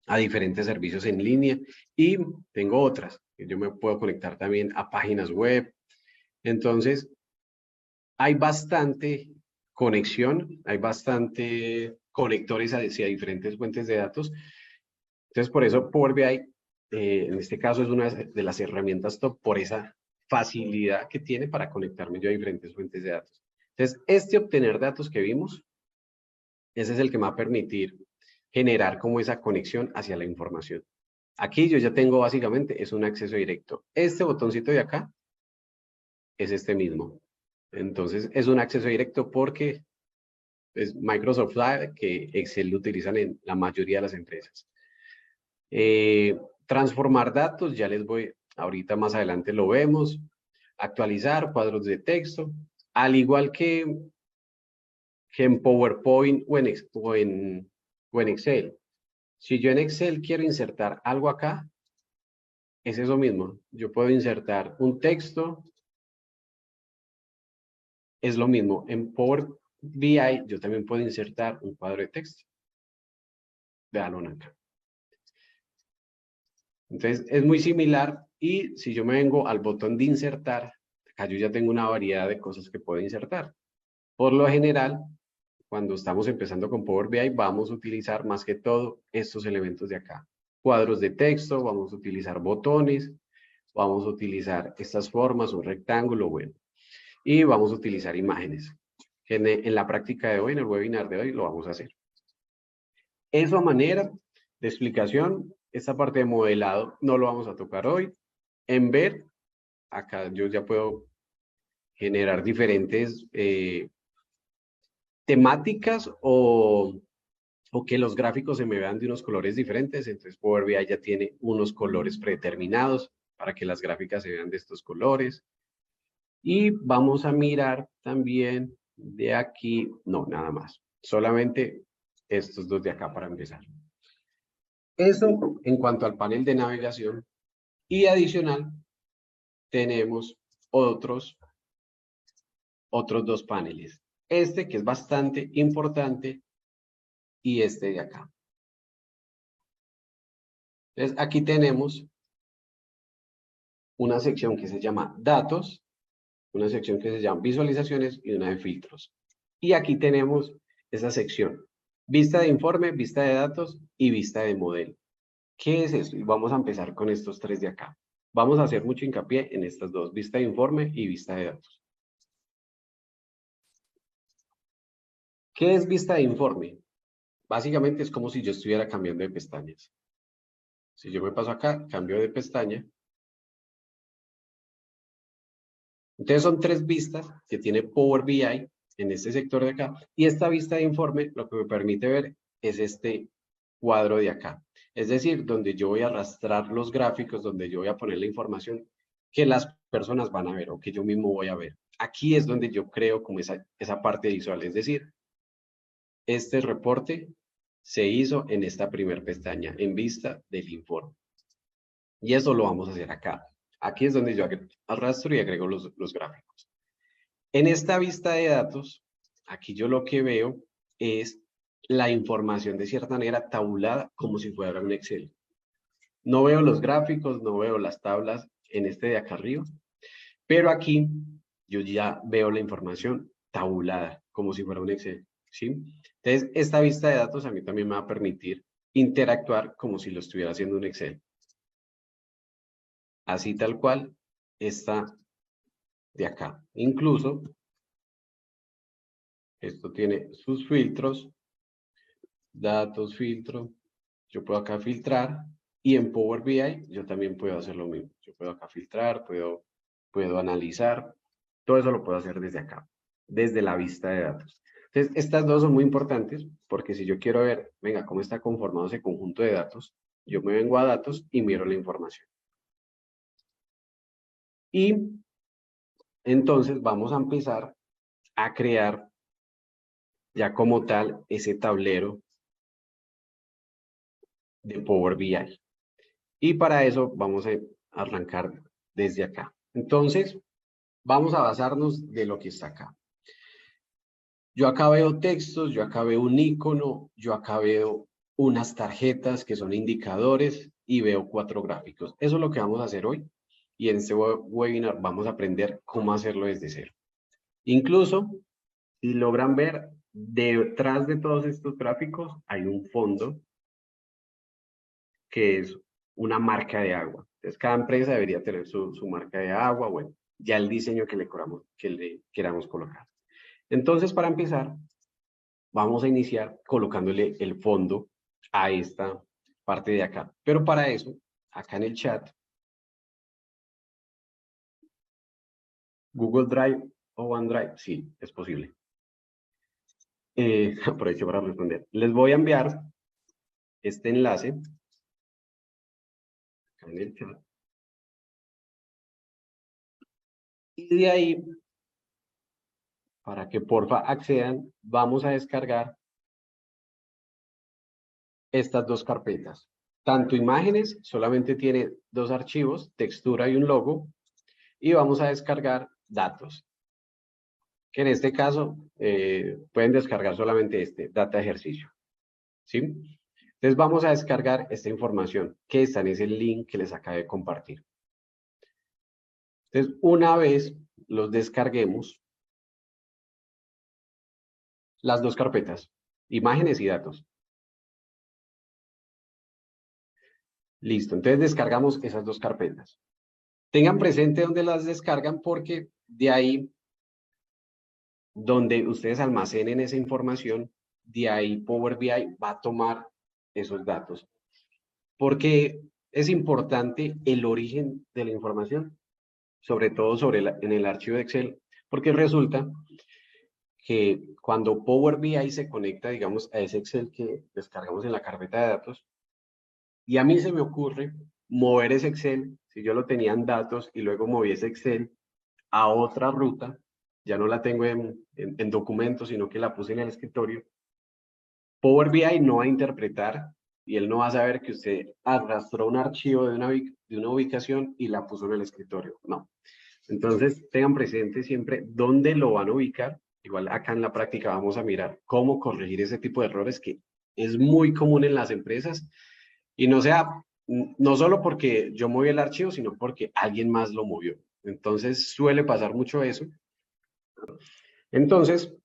a diferentes servicios en línea y tengo otras, que yo me puedo conectar también a páginas web. Entonces, hay bastante conexión, hay bastante conectores hacia diferentes fuentes de datos. Entonces, por eso Power BI, en este caso, es una de las herramientas top por esa facilidad que tiene para conectarme yo a diferentes fuentes de datos. Entonces, obtener datos que vimos, ese es el que me va a permitir generar como esa conexión hacia la información. Aquí yo ya tengo básicamente, es un acceso directo. Este botoncito de acá es este mismo. Entonces, es un acceso directo porque es Microsoft sabe que Excel lo utilizan en la mayoría de las empresas. Transformar datos, ya les voy, ahorita más adelante lo vemos. Actualizar cuadros de texto, al igual que en PowerPoint o en Excel. Si yo en Excel quiero insertar algo acá, es eso mismo. Yo puedo insertar un texto, es lo mismo. En Power BI yo también puedo insertar un cuadro de texto. Véanlo acá. Entonces es muy similar y si yo me vengo al botón de insertar, acá yo ya tengo una variedad de cosas que puedo insertar. Por lo general, cuando estamos empezando con Power BI, vamos a utilizar más que todo estos elementos de acá. Cuadros de texto, vamos a utilizar botones, vamos a utilizar estas formas, un rectángulo, bueno. Y vamos a utilizar imágenes. En la práctica de hoy, en el webinar de hoy, lo vamos a hacer. Eso a manera de explicación, esta parte de modelado no lo vamos a tocar hoy. En ver, acá yo ya puedo generar diferentes temáticas o o que los gráficos se me vean de unos colores diferentes, entonces Power BI ya tiene unos colores predeterminados para que las gráficas se vean de estos colores. Y vamos a mirar también de aquí, no, nada más, solamente estos dos de acá para empezar. Eso en cuanto al panel de navegación. Y adicional, tenemos otros dos paneles. Este que es bastante importante y este de acá. Entonces, aquí tenemos una sección que se llama datos, una sección que se llama visualizaciones y una de filtros. Y aquí tenemos esa sección, vista de informe, vista de datos y vista de modelo. ¿Qué es eso? Y vamos a empezar con estos tres de acá. Vamos a hacer mucho hincapié en estas dos, vista de informe y vista de datos. ¿Qué es vista de informe? Básicamente es como si yo estuviera cambiando de pestañas. Si yo me paso acá, cambio de pestaña. Entonces son tres vistas que tiene Power BI en este sector de acá. Y esta vista de informe lo que me permite ver es este cuadro de acá. Es decir, donde yo voy a arrastrar los gráficos, donde yo voy a poner la información que las personas van a ver o que yo mismo voy a ver. Aquí es donde yo creo como esa parte visual. Es decir, este reporte se hizo en esta primera pestaña, en vista del informe. Y eso lo vamos a hacer acá. Aquí es donde yo arrastro y agrego los gráficos. En esta vista de datos, aquí yo lo que veo es la información de cierta manera tabulada como si fuera un Excel. No veo los gráficos, no veo las tablas en este de acá arriba, pero aquí yo ya veo la información tabulada como si fuera un Excel, ¿sí? Entonces, esta vista de datos a mí también me va a permitir interactuar como si lo estuviera haciendo un Excel. Así tal cual está de acá. Incluso, esto tiene sus filtros, datos, filtro. Yo puedo acá filtrar y en Power BI yo también puedo hacer lo mismo. Yo puedo acá filtrar, puedo analizar. Todo eso lo puedo hacer desde acá, desde la vista de datos. Entonces, estas dos son muy importantes porque si yo quiero ver, venga, cómo está conformado ese conjunto de datos, yo me vengo a datos y miro la información. Y entonces vamos a empezar a crear ya como tal ese tablero de Power BI. Y para eso vamos a arrancar desde acá. Entonces, vamos a basarnos de lo que está acá. Yo acá veo textos, yo acá veo un icono, yo acá veo unas tarjetas que son indicadores y veo 4 gráficos. Eso es lo que vamos a hacer hoy. Y en este webinar vamos a aprender cómo hacerlo desde cero. Incluso, si logran ver, detrás de todos estos gráficos hay un fondo que es una marca de agua. Entonces, cada empresa debería tener su marca de agua, bueno, ya el diseño que le queramos colocar. Entonces, para empezar, vamos a iniciar colocándole el fondo a esta parte de acá. Pero para eso, acá en el chat, Google Drive o OneDrive, sí, es posible. Aprovecho para responder. Les voy a enviar este enlace acá en el chat. Y de ahí, para que porfa accedan, vamos a descargar estas dos carpetas. Tanto imágenes, solamente tiene 2 archivos, textura y un logo. Y vamos a descargar datos, que en este caso pueden descargar solamente data ejercicio. ¿Sí? Entonces vamos a descargar esta información que está en ese link que les acabé de compartir. Entonces, una vez los descarguemos, las dos carpetas, imágenes y datos. Listo, entonces descargamos esas dos carpetas. Tengan presente dónde las descargan porque de ahí, donde ustedes almacenen esa información, de ahí Power BI va a tomar esos datos. Porque es importante el origen de la información, sobre todo en el archivo de Excel, porque resulta que cuando Power BI se conecta, digamos, a ese Excel que descargamos en la carpeta de datos, y a mí se me ocurre mover ese Excel, si yo lo tenía en datos y luego moví ese Excel a otra ruta, ya no la tengo en documentos, sino que la puse en el escritorio, Power BI no va a interpretar y él no va a saber que usted arrastró un archivo de una ubicación y la puso en el escritorio. No. Entonces, tengan presente siempre dónde lo van a ubicar. Igual acá en la práctica vamos a mirar cómo corregir ese tipo de errores que es muy común en las empresas y no solo porque yo moví el archivo, sino porque alguien más lo movió. Entonces, suele pasar mucho eso. Entonces,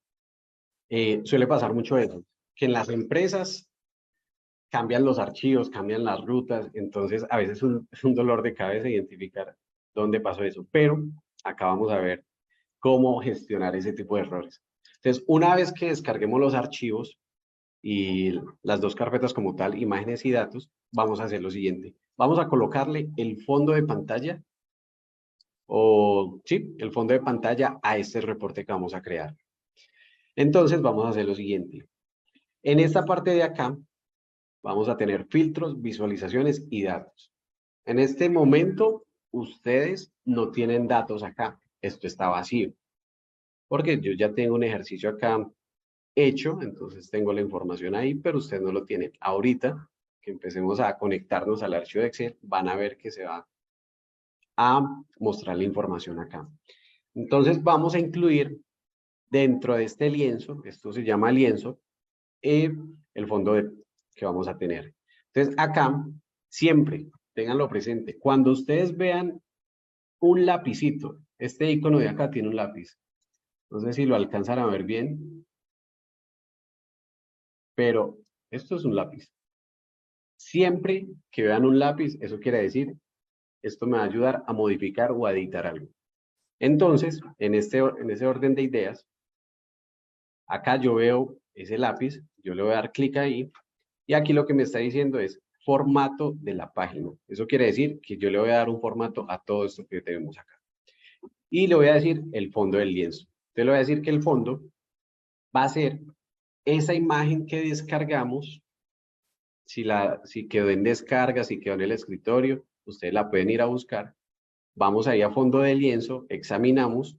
suele pasar mucho eso, que en las empresas cambian los archivos, cambian las rutas, entonces a veces es un dolor de cabeza identificar dónde pasó eso, pero acá vamos a ver cómo gestionar ese tipo de errores. Entonces, una vez que descarguemos los archivos y las dos carpetas como tal, imágenes y datos, vamos a hacer lo siguiente. Vamos a colocarle el fondo de pantalla sí, el fondo de pantalla a este reporte que vamos a crear. Entonces, vamos a hacer lo siguiente. En esta parte de acá, vamos a tener filtros, visualizaciones y datos. En este momento, ustedes no tienen datos acá. Esto está vacío. Porque yo ya tengo un ejercicio acá hecho, entonces tengo la información ahí, pero usted no lo tiene. Ahorita que empecemos a conectarnos al archivo de Excel, van a ver que se va a mostrar la información acá. Entonces vamos a incluir dentro de este lienzo, esto se llama lienzo, el fondo que vamos a tener. Entonces acá, siempre, ténganlo presente, cuando ustedes vean un lapicito, este icono de acá tiene un lápiz. No sé si lo alcanzan a ver bien, pero esto es un lápiz. Siempre que vean un lápiz, eso quiere decir, esto me va a ayudar a modificar o a editar algo. Entonces, en ese orden de ideas, acá yo veo ese lápiz, yo le voy a dar clic ahí, y aquí lo que me está diciendo es formato de la página. Eso quiere decir que yo le voy a dar un formato a todo esto que tenemos acá. Y le voy a decir el fondo del lienzo. Entonces le voy a decir que el fondo va a ser esa imagen que descargamos. Si quedó en descarga, si quedó en el escritorio, ustedes la pueden ir a buscar. Vamos ahí a fondo de lienzo, examinamos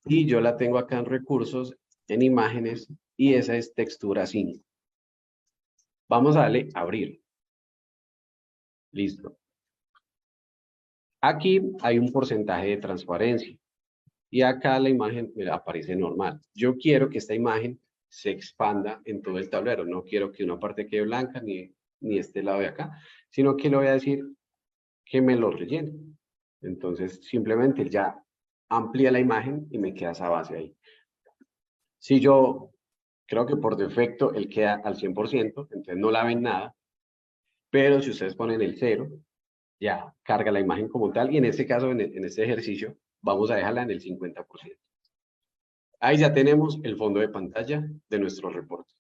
y yo la tengo acá en recursos, en imágenes y esa es textura 5. Vamos a darle abrir. Listo. Aquí hay un porcentaje de transparencia y acá la imagen aparece normal. Yo quiero que esta imagen se expanda en todo el tablero. No quiero que una parte quede blanca ni este lado de acá, sino que le voy a decir que me lo rellene. Entonces, simplemente ya amplía la imagen y me queda esa base ahí. Si yo creo que por defecto él queda al 100%, entonces no la ven nada, pero si ustedes ponen el 0, ya carga la imagen como tal y en este caso, en este ejercicio, vamos a dejarla en el 50%. Ahí ya tenemos el fondo de pantalla de nuestro reporte.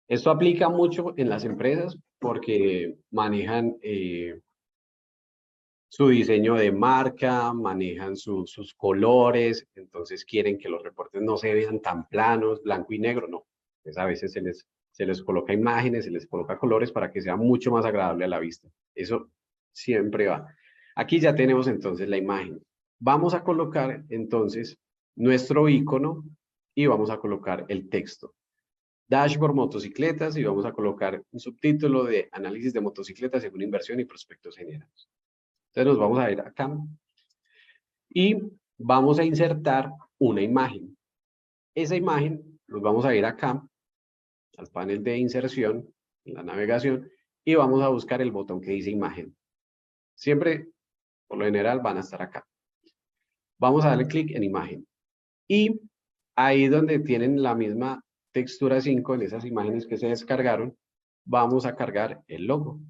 Esto aplica mucho en las empresas porque manejan su diseño de marca, manejan sus colores, entonces quieren que los reportes no se vean tan planos, blanco y negro, no. Pues a veces se les coloca imágenes, se les coloca colores para que sea mucho más agradable a la vista. Eso siempre va. Aquí ya tenemos entonces la imagen. Vamos a colocar entonces nuestro icono y vamos a colocar el texto. Dashboard motocicletas y vamos a colocar un subtítulo de análisis de motocicletas según inversión y prospectos generales. Entonces nos vamos a ir acá y vamos a insertar una imagen. Esa imagen nos vamos a ir acá al panel de inserción en la navegación y vamos a buscar el botón que dice imagen. Siempre, por lo general, van a estar acá. Vamos a darle clic en imagen. Y ahí donde tienen la misma textura 5 en esas imágenes que se descargaron, vamos a cargar el logo.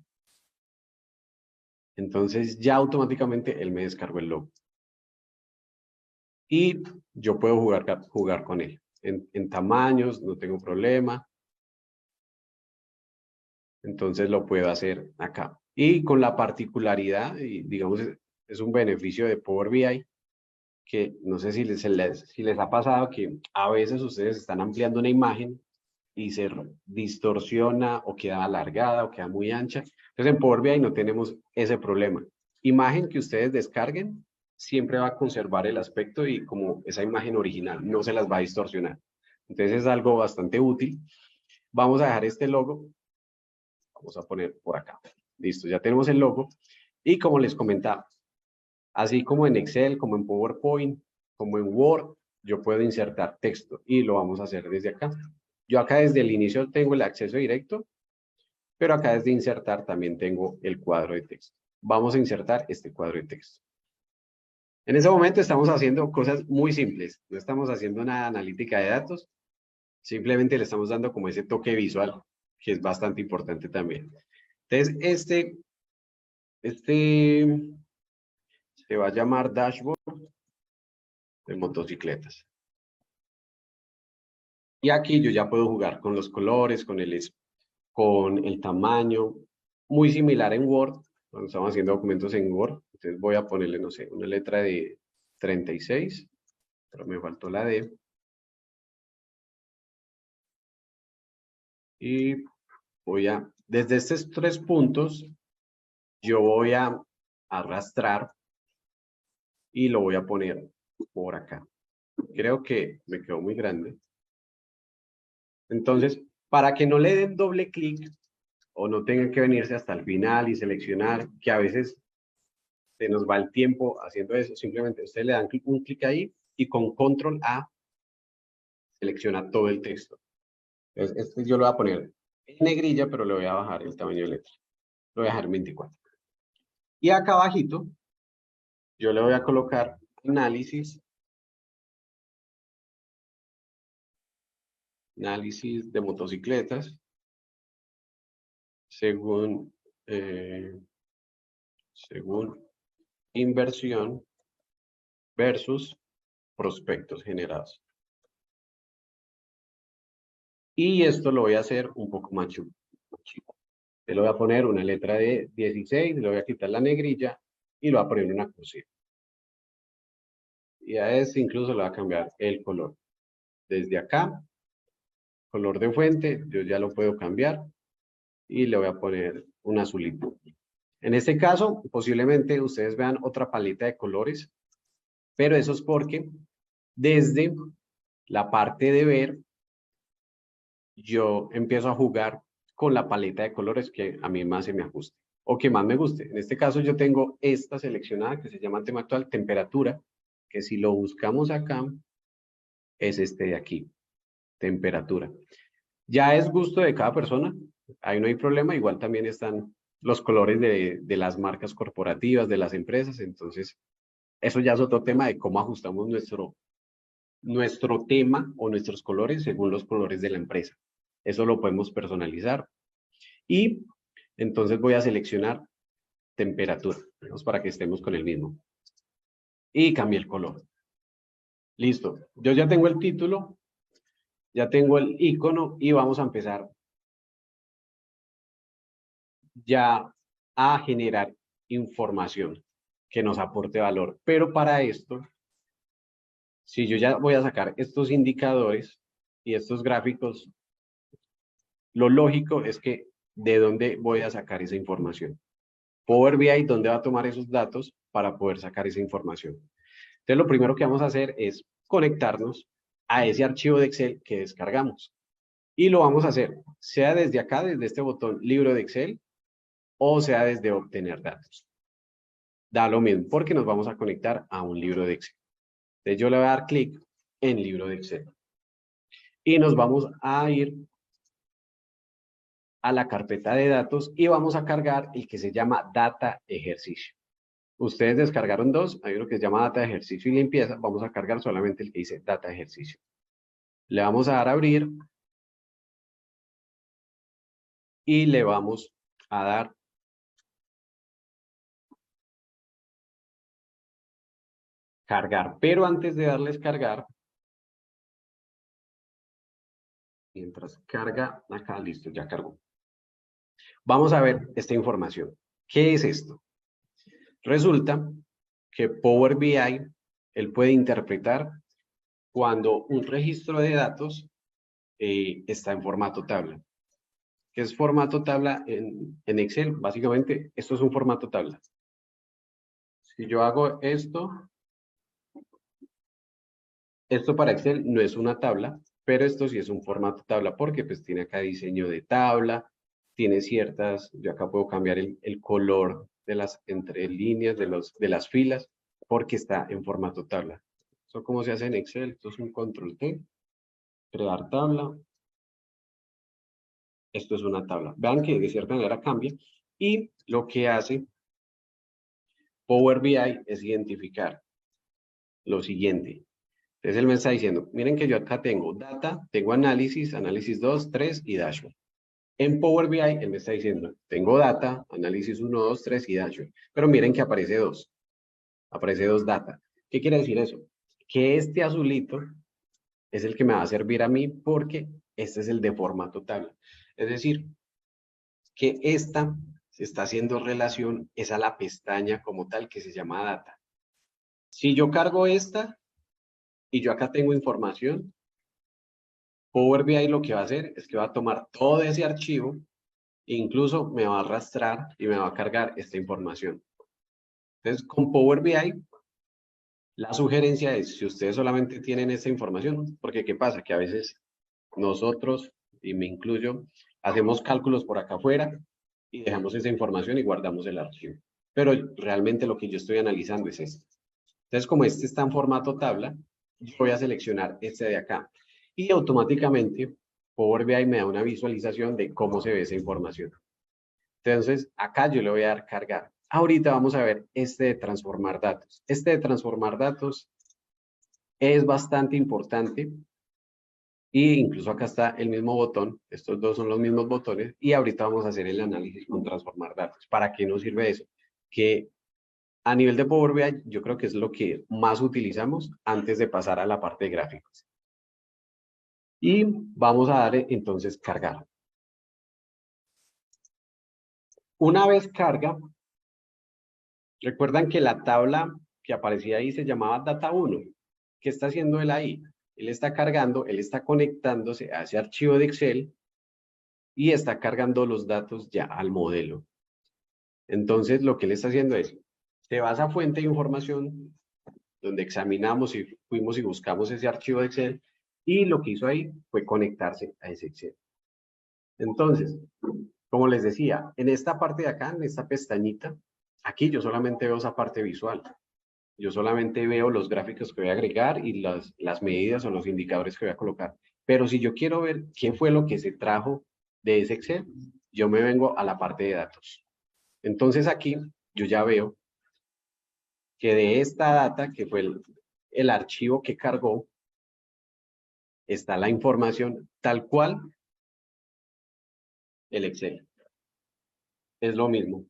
Entonces ya automáticamente él me descargó el logo. Y yo puedo jugar con él. En tamaños, no tengo problema. Entonces lo puedo hacer acá. Y con la particularidad, y digamos, es un beneficio de Power BI, que no sé si les ha pasado que a veces ustedes están ampliando una imagen y se distorsiona o queda alargada o queda muy ancha. Entonces en Power BI no tenemos ese problema. Imagen que ustedes descarguen siempre va a conservar el aspecto y como esa imagen original, no se las va a distorsionar. Entonces es algo bastante útil. Vamos a dejar este logo. Vamos a poner por acá. Listo, ya tenemos el logo. Y como les comentaba, así como en Excel, como en PowerPoint, como en Word, yo puedo insertar texto y lo vamos a hacer desde acá. Yo acá desde el inicio tengo el acceso directo, pero acá desde insertar también tengo el cuadro de texto. Vamos a insertar este cuadro de texto. En ese momento estamos haciendo cosas muy simples. No estamos haciendo una analítica de datos. Simplemente le estamos dando como ese toque visual, que es bastante importante también. Entonces, este se va a llamar Dashboard de motocicletas. Y aquí yo ya puedo jugar con los colores, con el tamaño, muy similar en Word, cuando estamos haciendo documentos en Word. Entonces voy a ponerle, no sé, una letra de 36, pero me faltó la D. Y desde estos 3 puntos, yo voy a arrastrar y lo voy a poner por acá. Creo que me quedó muy grande. Entonces, para que no le den doble clic o no tengan que venirse hasta el final y seleccionar, que a veces se nos va el tiempo haciendo eso, simplemente ustedes le dan un clic ahí y con control A selecciona todo el texto. Entonces, este yo lo voy a poner en negrilla, pero le voy a bajar el tamaño de letra. Lo voy a dejar en 24. Y acá abajito, yo le voy a colocar análisis de motocicletas según inversión versus prospectos generados. Y esto lo voy a hacer un poco más chico. Le voy a poner una letra de 16, le voy a quitar la negrilla y lo voy a poner una cursiva. Y a este incluso le voy a cambiar el color. Desde acá, color de fuente, yo ya lo puedo cambiar y le voy a poner un azulito. En este caso, posiblemente ustedes vean otra paleta de colores, pero eso es porque desde la parte de ver, yo empiezo a jugar con la paleta de colores que a mí más se me ajuste o que más me guste. En este caso yo tengo esta seleccionada que se llama tema actual, temperatura, que si lo buscamos acá, es este de aquí, temperatura. Ya es gusto de cada persona, ahí no hay problema, igual también están los colores de las marcas corporativas, de las empresas, entonces eso ya es otro tema de cómo ajustamos nuestro tema o nuestros colores según los colores de la empresa. Eso lo podemos personalizar. Y entonces voy a seleccionar temperatura, ¿no? Para que estemos con el mismo. Y cambié el color. Listo. Yo ya tengo el título, ya tengo el icono y vamos a empezar ya a generar información que nos aporte valor. Pero para esto, si yo ya voy a sacar estos indicadores y estos gráficos, lo lógico es que de dónde voy a sacar esa información. Power BI, ¿dónde va a tomar esos datos para poder sacar esa información? Entonces, lo primero que vamos a hacer es conectarnos a ese archivo de Excel que descargamos. Y lo vamos a hacer, sea desde acá, desde este botón libro de Excel, o sea desde obtener datos. Da lo mismo, porque nos vamos a conectar a un libro de Excel. Entonces, yo le voy a dar clic en libro de Excel. Y nos vamos a ir a la carpeta de datos y vamos a cargar el que se llama Data Ejercicio. Ustedes descargaron 2, hay uno que se llama Data Ejercicio y Limpieza. Vamos a cargar solamente el que dice Data Ejercicio. Le vamos a dar a abrir y le vamos a dar cargar. Pero antes de darles cargar, mientras carga, acá listo, ya cargó. Vamos a ver esta información. ¿Qué es esto? Resulta que Power BI Él puede interpretar cuando un registro de datos está en formato tabla. ¿Qué es formato tabla en Excel? Básicamente, esto es un formato tabla. Si yo hago esto para Excel no es una tabla, pero esto sí es un formato tabla porque pues tiene acá diseño de tabla, tiene ciertas, yo acá puedo cambiar el color de las entre líneas de las filas porque está en formato tabla. Eso como se hace en Excel, esto es un control T, crear tabla, esto es una tabla. Vean que de cierta manera cambia y lo que hace Power BI es identificar lo siguiente. Entonces él me está diciendo, miren que yo acá tengo data, tengo análisis, análisis 2, 3 y dashboard. En Power BI él me está diciendo, tengo data, análisis 1, 2, 3 y dashboard. Pero miren que aparece 2 data. ¿Qué quiere decir eso? Que este azulito es el que me va a servir a mí porque este es el de formato tabla. Es decir, que esta se está haciendo relación es a la pestaña como tal que se llama data. Si yo cargo esta y yo acá tengo información, Power BI lo que va a hacer es que va a tomar todo ese archivo e incluso me va a arrastrar y me va a cargar esta información. Entonces, con Power BI, la sugerencia es, si ustedes solamente tienen esta información, porque ¿qué pasa? Que a veces nosotros, y me incluyo, hacemos cálculos por acá afuera y dejamos esa información y guardamos el archivo. Pero realmente lo que yo estoy analizando es esto. Entonces, como este está en formato tabla, yo voy a seleccionar este de acá. Y automáticamente Power BI me da una visualización de cómo se ve esa información. Entonces, acá yo le voy a dar cargar. Ahorita vamos a ver este de transformar datos. Este de transformar datos es bastante importante. Y incluso acá está el mismo botón. Estos dos son los mismos botones. Y ahorita vamos a hacer el análisis con transformar datos. ¿Para qué nos sirve eso? Que a nivel de Power BI, yo creo que es lo que más utilizamos antes de pasar a la parte de gráficos. Y vamos a dar entonces cargar. Una vez carga, recuerdan que la tabla que aparecía ahí se llamaba Data 1. ¿Qué está haciendo él ahí? Él está cargando, él está conectándose a ese archivo de Excel y está cargando los datos ya al modelo. Entonces, lo que él está haciendo es, se va a esa fuente de información donde examinamos y fuimos y buscamos ese archivo de Excel y lo que hizo ahí fue conectarse a ese Excel. Entonces, como les decía, en esta parte de acá, en esta pestañita, aquí yo solamente veo esa parte visual. Yo solamente veo los gráficos que voy a agregar y las medidas o los indicadores que voy a colocar. Pero si yo quiero ver qué fue lo que se trajo de ese Excel, yo me vengo a la parte de datos. Entonces aquí yo ya veo que de esta data, que fue el archivo que cargó, está la información tal cual el Excel. Es lo mismo.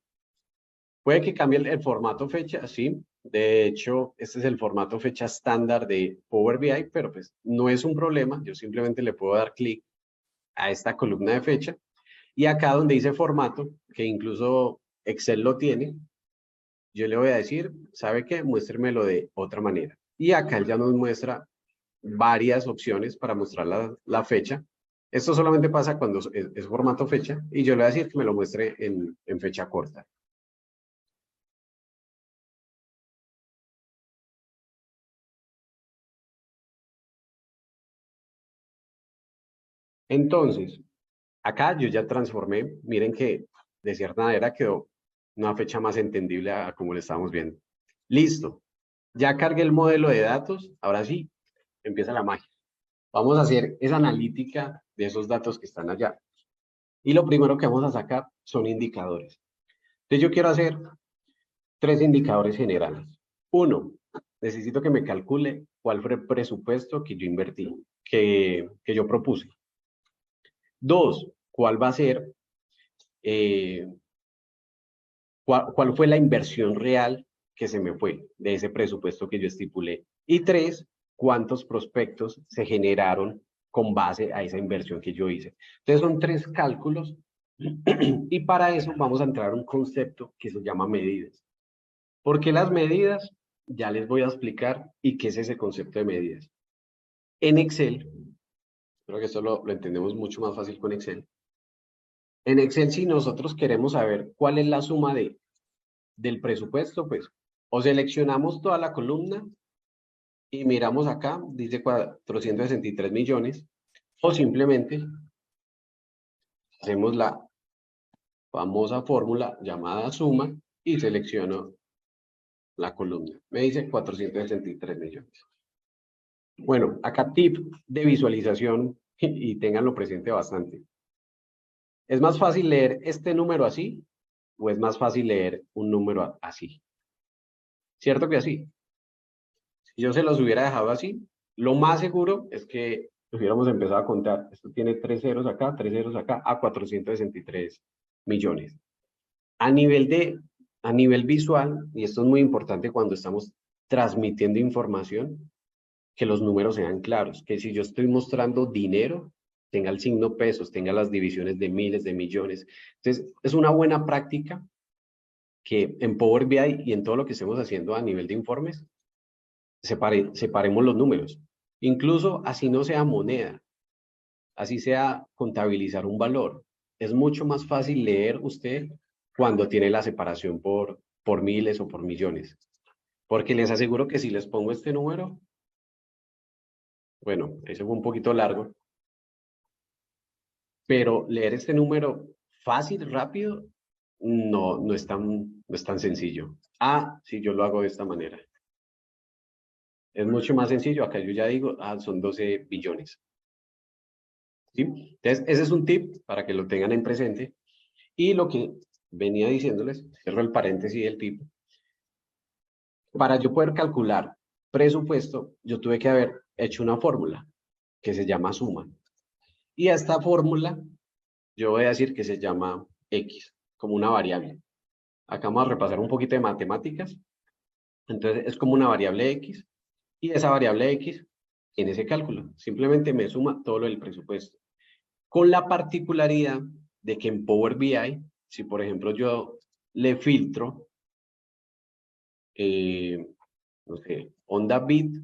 Puede que cambie el formato fecha, sí. De hecho, este es el formato fecha estándar de Power BI, pero pues no es un problema. Yo simplemente le puedo dar clic a esta columna de fecha y acá donde dice formato, que incluso Excel lo tiene, yo le voy a decir, ¿sabe qué? Muéstremelo de otra manera. Y acá él ya nos muestra varias opciones para mostrar la fecha. Esto solamente pasa cuando es formato fecha y yo le voy a decir que me lo muestre en fecha corta. Entonces, acá yo ya transformé, miren que de cierta manera quedó una fecha más entendible a como le estábamos viendo. Listo, ya cargué el modelo de datos, ahora sí, empieza la magia. Vamos a hacer esa analítica de esos datos que están allá. Y lo primero que vamos a sacar son indicadores. Entonces yo quiero hacer 3 indicadores generales. Uno, necesito que me calcule cuál fue el presupuesto que yo invertí, que yo propuse. Dos, cuál va a ser eh, cuál fue la inversión real que se me fue de ese presupuesto que yo estipulé. Y tres, cuántos prospectos se generaron con base a esa inversión que yo hice. Entonces son 3 cálculos y para eso vamos a entrar a un concepto que se llama medidas. ¿Por qué las medidas? ya les voy a explicar y qué es ese concepto de medidas. En Excel, creo que esto lo entendemos mucho más fácil con Excel. En Excel, si nosotros queremos saber cuál es la suma del presupuesto, pues o seleccionamos toda la columna y miramos acá, dice 463 millones, o simplemente hacemos la famosa fórmula llamada suma y selecciono la columna. Me dice 463 millones. Bueno, acá tip de visualización y ténganlo presente bastante. ¿Es más fácil leer este número así o es más fácil leer un número así? ¿Cierto que así? Si yo se los hubiera dejado así, lo más seguro es que hubiéramos empezado a contar. Esto tiene 3 ceros acá, a 463 millones. A nivel visual, y esto es muy importante cuando estamos transmitiendo información, que los números sean claros, que si yo estoy mostrando dinero, tenga el signo pesos, tenga las divisiones de miles, de millones. Entonces, es una buena práctica que en Power BI y en todo lo que estemos haciendo a nivel de informes, separemos los números. Incluso así no sea moneda, así sea contabilizar un valor. Es mucho más fácil leer usted cuando tiene la separación por miles o por millones. Porque les aseguro que si les pongo este número, bueno, eso fue un poquito largo, pero leer este número fácil, rápido, no es tan sencillo. Si yo lo hago de esta manera. Es mucho más sencillo. Acá yo ya digo, son 12 billones. ¿Sí? Entonces, ese es un tip para que lo tengan en presente. Y lo que venía diciéndoles, cierro el paréntesis del tip, para yo poder calcular presupuesto, yo tuve que haber hecho una fórmula que se llama suma. Y a esta fórmula, yo voy a decir que se llama X, como una variable. Acá vamos a repasar un poquito de matemáticas. Entonces, es como una variable X. Y esa variable X, en ese cálculo, simplemente me suma todo lo del presupuesto. Con la particularidad de que en Power BI, si por ejemplo yo le filtro, no sé, onda bit,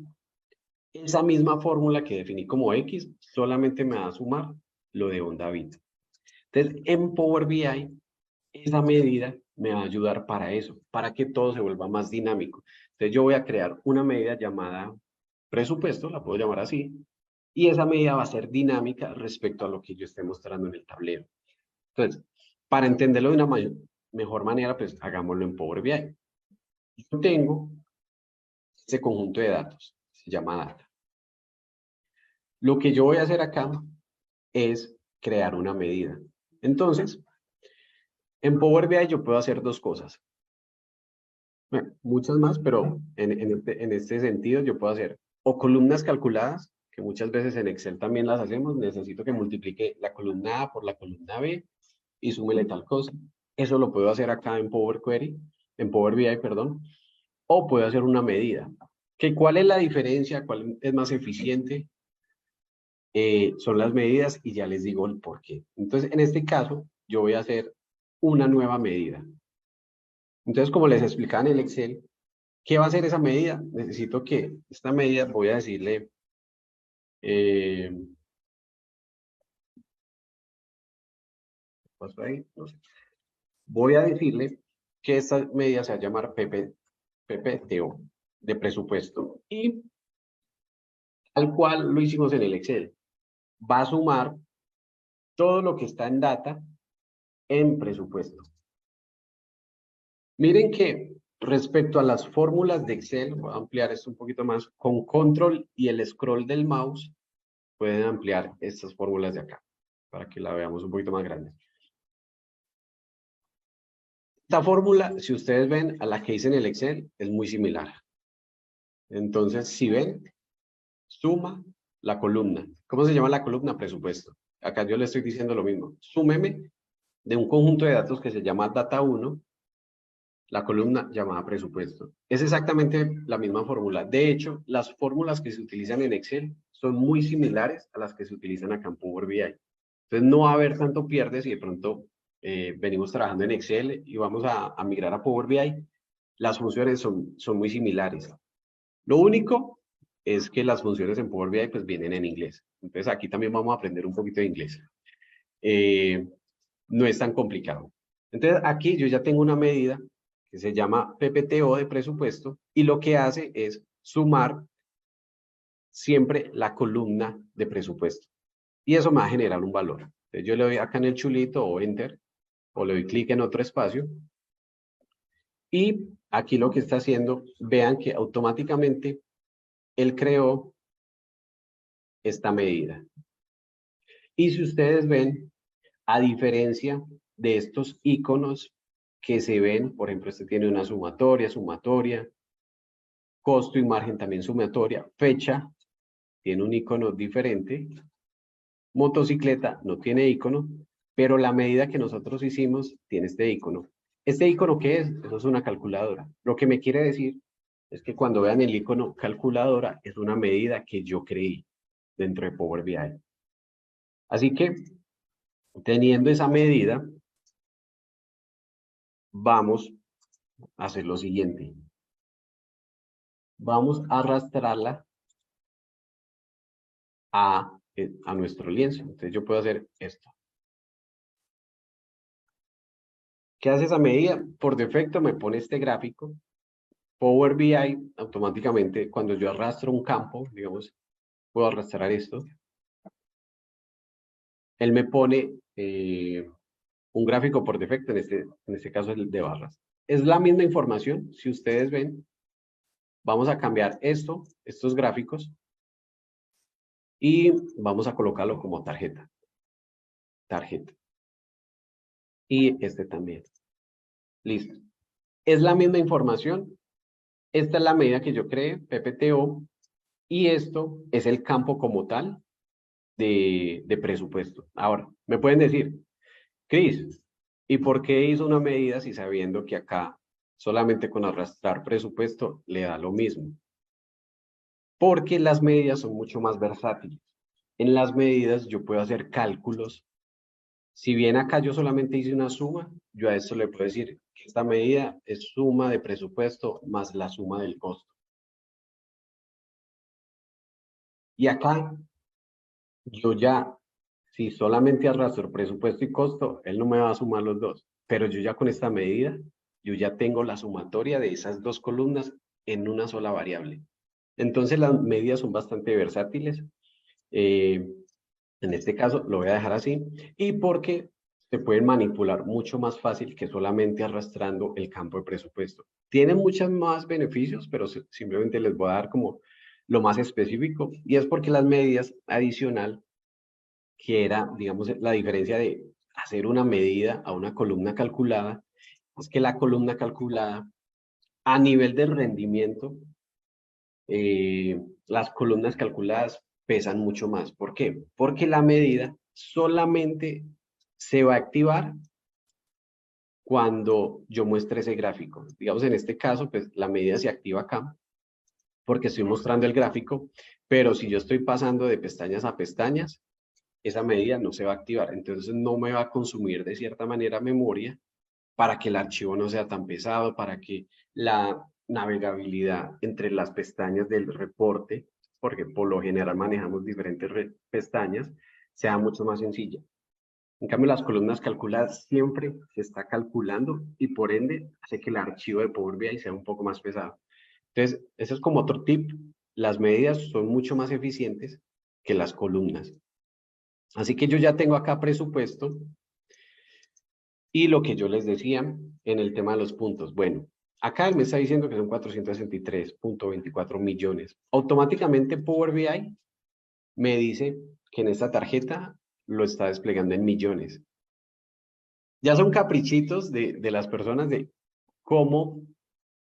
esa misma fórmula que definí como X, solamente me va a sumar lo de onda bit. Entonces, en Power BI, esa medida me va a ayudar para eso, para que todo se vuelva más dinámico. Entonces, yo voy a crear una medida llamada presupuesto, la puedo llamar así, y esa medida va a ser dinámica respecto a lo que yo esté mostrando en el tablero. Entonces, para entenderlo de una mejor manera, pues hagámoslo en Power BI. Yo tengo este conjunto de datos, se llama data. Lo que yo voy a hacer acá es crear una medida. Entonces, en Power BI yo puedo hacer dos cosas. Bueno, muchas más, pero en este sentido yo puedo hacer o columnas calculadas, que muchas veces en Excel también las hacemos. Necesito que multiplique la columna A por la columna B y súmele tal cosa. Eso lo puedo hacer acá en Power Query, en Power BI, perdón. O puedo hacer una medida. ¿Cuál es la diferencia? ¿Cuál es más eficiente? Son las medidas y ya les digo el por qué. Entonces, en este caso, yo voy a hacer una nueva medida. Entonces, como les explicaba en el Excel, ¿qué va a hacer esa medida? Necesito que esta medida, voy a decirle, ¿pasó ahí? No sé. Voy a decirle que esta medida se va a llamar PPTO, de presupuesto. Y tal cual lo hicimos en el Excel. Va a sumar todo lo que está en data en presupuesto. Miren que respecto a las fórmulas de Excel, voy a ampliar esto un poquito más, con control y el scroll del mouse, pueden ampliar estas fórmulas de acá, para que la veamos un poquito más grande. Esta fórmula, si ustedes ven a la que hice en el Excel, es muy similar. Entonces, si ven, suma la columna. ¿Cómo se llama la columna? Presupuesto. Acá yo le estoy diciendo lo mismo. Súmeme de un conjunto de datos que se llama data 1, la columna llamada presupuesto. Es exactamente la misma fórmula. De hecho, las fórmulas que se utilizan en Excel son muy similares a las que se utilizan acá en Power BI. Entonces, no va a haber tanto pierde si de pronto venimos trabajando en Excel y vamos a migrar a Power BI. Las funciones son muy similares. Lo único es que las funciones en Power BI pues vienen en inglés. Entonces aquí también vamos a aprender un poquito de inglés. No es tan complicado. Entonces aquí yo ya tengo una medida que se llama PPTO de presupuesto y lo que hace es sumar siempre la columna de presupuesto. Y eso me va a generar un valor. Entonces yo le doy acá en el chulito o Enter o le doy clic en otro espacio. Y aquí lo que está haciendo, vean que automáticamente él creó esta medida. Y si ustedes ven, a diferencia de estos iconos que se ven, por ejemplo, este tiene una sumatoria, costo y margen también sumatoria, fecha, tiene un icono diferente, motocicleta no tiene icono, pero la medida que nosotros hicimos tiene este icono. ¿Este icono qué es? Eso es una calculadora. Lo que me quiere decir es que cuando vean el icono calculadora, es una medida que yo creí dentro de Power BI. Así que, teniendo esa medida, vamos a hacer lo siguiente. Vamos a arrastrarla a nuestro lienzo. Entonces yo puedo hacer esto. ¿Qué hace esa medida? Por defecto me pone este gráfico. Power BI automáticamente, cuando yo arrastro un campo, digamos, puedo arrastrar esto. Él me pone un gráfico por defecto, en este caso el de barras. Es la misma información, si ustedes ven, vamos a cambiar estos gráficos, y vamos a colocarlo como tarjeta. Y este también. Listo. Es la misma información. Esta es la medida que yo creé, PPTO, y esto es el campo como tal de presupuesto. Ahora, me pueden decir, Cris, ¿y por qué hizo una medida si sabiendo que acá solamente con arrastrar presupuesto le da lo mismo? Porque las medidas son mucho más versátiles. En las medidas yo puedo hacer cálculos. Si bien acá yo solamente hice una suma, yo a esto le puedo decir que esta medida es suma de presupuesto más la suma del costo. Y acá yo ya, si solamente arrastro presupuesto y costo, él no me va a sumar los dos. Pero yo ya con esta medida, yo ya tengo la sumatoria de esas dos columnas en una sola variable. Entonces las medidas son bastante versátiles. En este caso lo voy a dejar así. Y porque se pueden manipular mucho más fácil que solamente arrastrando el campo de presupuesto. Tienen muchos más beneficios, pero simplemente les voy a dar como lo más específico. Y es porque las medidas adicional, que era, digamos, la diferencia de hacer una medida a una columna calculada, es que la columna calculada, a nivel del rendimiento, las columnas calculadas pesan mucho más. ¿Por qué? Porque la medida solamente se va a activar cuando yo muestre ese gráfico. Digamos, en este caso, pues la medida se activa acá porque estoy mostrando el gráfico, pero si yo estoy pasando de pestañas a pestañas, esa medida no se va a activar. Entonces no me va a consumir de cierta manera memoria para que el archivo no sea tan pesado, para que la navegabilidad entre las pestañas del reporte, porque por lo general manejamos diferentes pestañas, sea mucho más sencilla. En cambio, las columnas calculadas siempre se está calculando y por ende hace que el archivo de Power BI sea un poco más pesado. Entonces, eso es como otro tip. Las medidas son mucho más eficientes que las columnas. Así que yo ya tengo acá presupuesto y lo que yo les decía en el tema de los puntos. Bueno, acá él me está diciendo que son 463.24 millones. Automáticamente Power BI me dice que en esta tarjeta lo está desplegando en millones. Ya son caprichitos de las personas de cómo